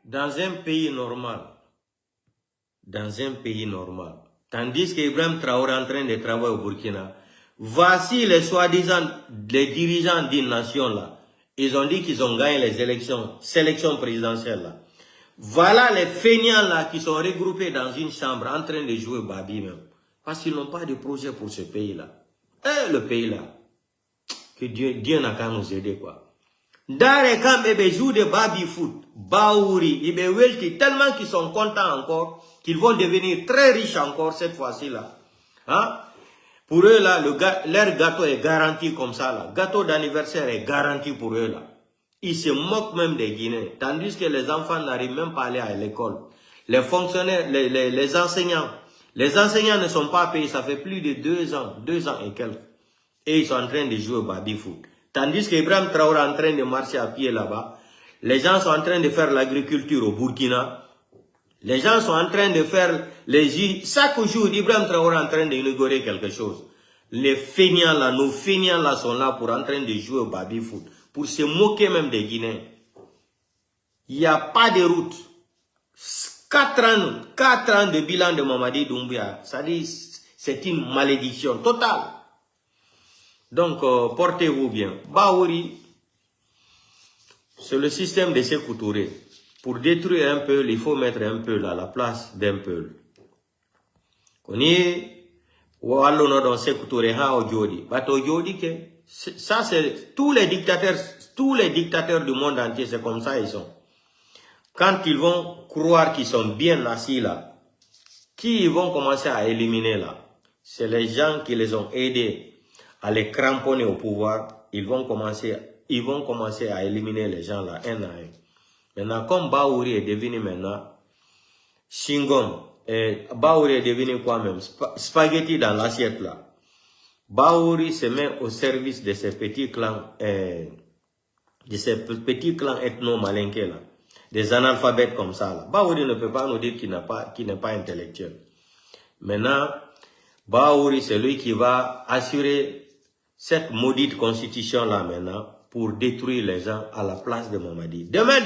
Dans un pays normal, tandis qu'Ibrahim Traoré est en train de travailler au Burkina, voici les soi-disant les dirigeants d'une nation là. Ils ont dit qu'ils ont gagné les sélections présidentielles là. Voilà les feignants là qui sont regroupés dans une chambre en train de jouer Babi même. Parce qu'ils n'ont pas de projet pour ce pays là. Et le pays là, que Dieu n'a qu'à nous aider quoi. Dare quand ils jouent de baby foot, Baouri, ils welti tellement qu'ils sont contents encore, qu'ils vont devenir très riches encore cette fois-ci là. Hein? Pour eux là, leur gâteau est garanti comme ça là. Gâteau d'anniversaire est garanti pour eux là. Ils se moquent même des Guinéens, tandis que les enfants n'arrivent même pas à aller à l'école. Les fonctionnaires, les enseignants ne sont pas payés, ça fait plus de 2 ans et quelques. Et ils sont en train de jouer au baby foot. Tandis qu'Ibrahim Traoré est en train de marcher à pied là-bas. Les gens sont en train de faire l'agriculture au Burkina. Les gens sont en train de faire chaque jour, Ibrahim Traoré est en train d'inaugurer quelque chose. Les feignants là, nos feignants là sont là pour en train de jouer au baby foot. Pour se moquer même des Guinéens. Il n'y a pas de route. 4 ans de bilan de Mamadi Doumbouya. Ça dit, c'est une malédiction totale. Donc, portez-vous bien. Baouri, c'est le système de Sékou Touré. Pour détruire un peu, il faut mettre un peu à la place d'un peu. On est, ou allons dans Sékou Touré, aujourd'hui. Ça, c'est tous les dictateurs du monde entier, c'est comme ça ils sont. Quand ils vont croire qu'ils sont bien assis là, qui ils vont commencer à éliminer là? C'est les gens qui les ont aidés à les cramponner au pouvoir. Ils vont commencer à éliminer les gens là, un à un. Maintenant, comme Baouri est devenu maintenant Shingom, Baouri est devenu quoi même? Spaghetti dans l'assiette là. Baouri se met au service de ces petits clans, ethno-malinqués là. Des analphabètes comme ça là. Baouri ne peut pas nous dire qu'il n'est pas intellectuel. Maintenant, Baouri, c'est lui qui va assurer cette maudite constitution-là maintenant pour détruire les gens à la place de Mamadi. Demain,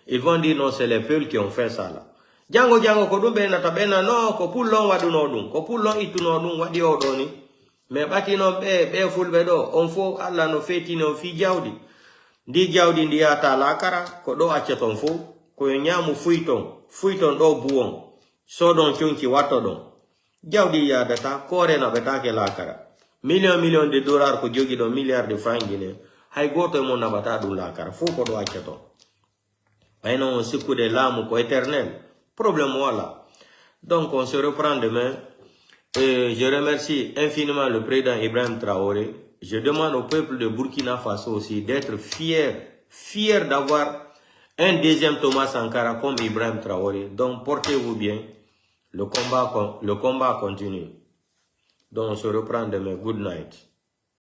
ils vont dire non, c'est les peuples qui ont fait ça là. Django, kodumbe na tabena no, ko pullon wadu nodun, ko pullon itu nodun wadi odoni. Mais bati no be fulbedo, on fo alla no feti no fi jawdi. Ndi jawdi ndi ata lakara, ko do acceton fo, ko nyamu fuiton do buon. Sodon chunki watodon. Jawdi ya data, kore na betake lakara. Million de dollars ko jogi do milliards de francs guinéens. Hay goto mon nabata dun lakara, fo ko do acceton. Ay non, ce coup de l'âme ko éternel. Problème voilà. Donc on se reprend demain. Et je remercie infiniment le président Ibrahim Traoré. Je demande au peuple de Burkina Faso aussi d'être fier d'avoir un deuxième Thomas Sankara comme Ibrahim Traoré. Donc portez-vous bien. Le combat continue. Donc on se reprend demain. Good night.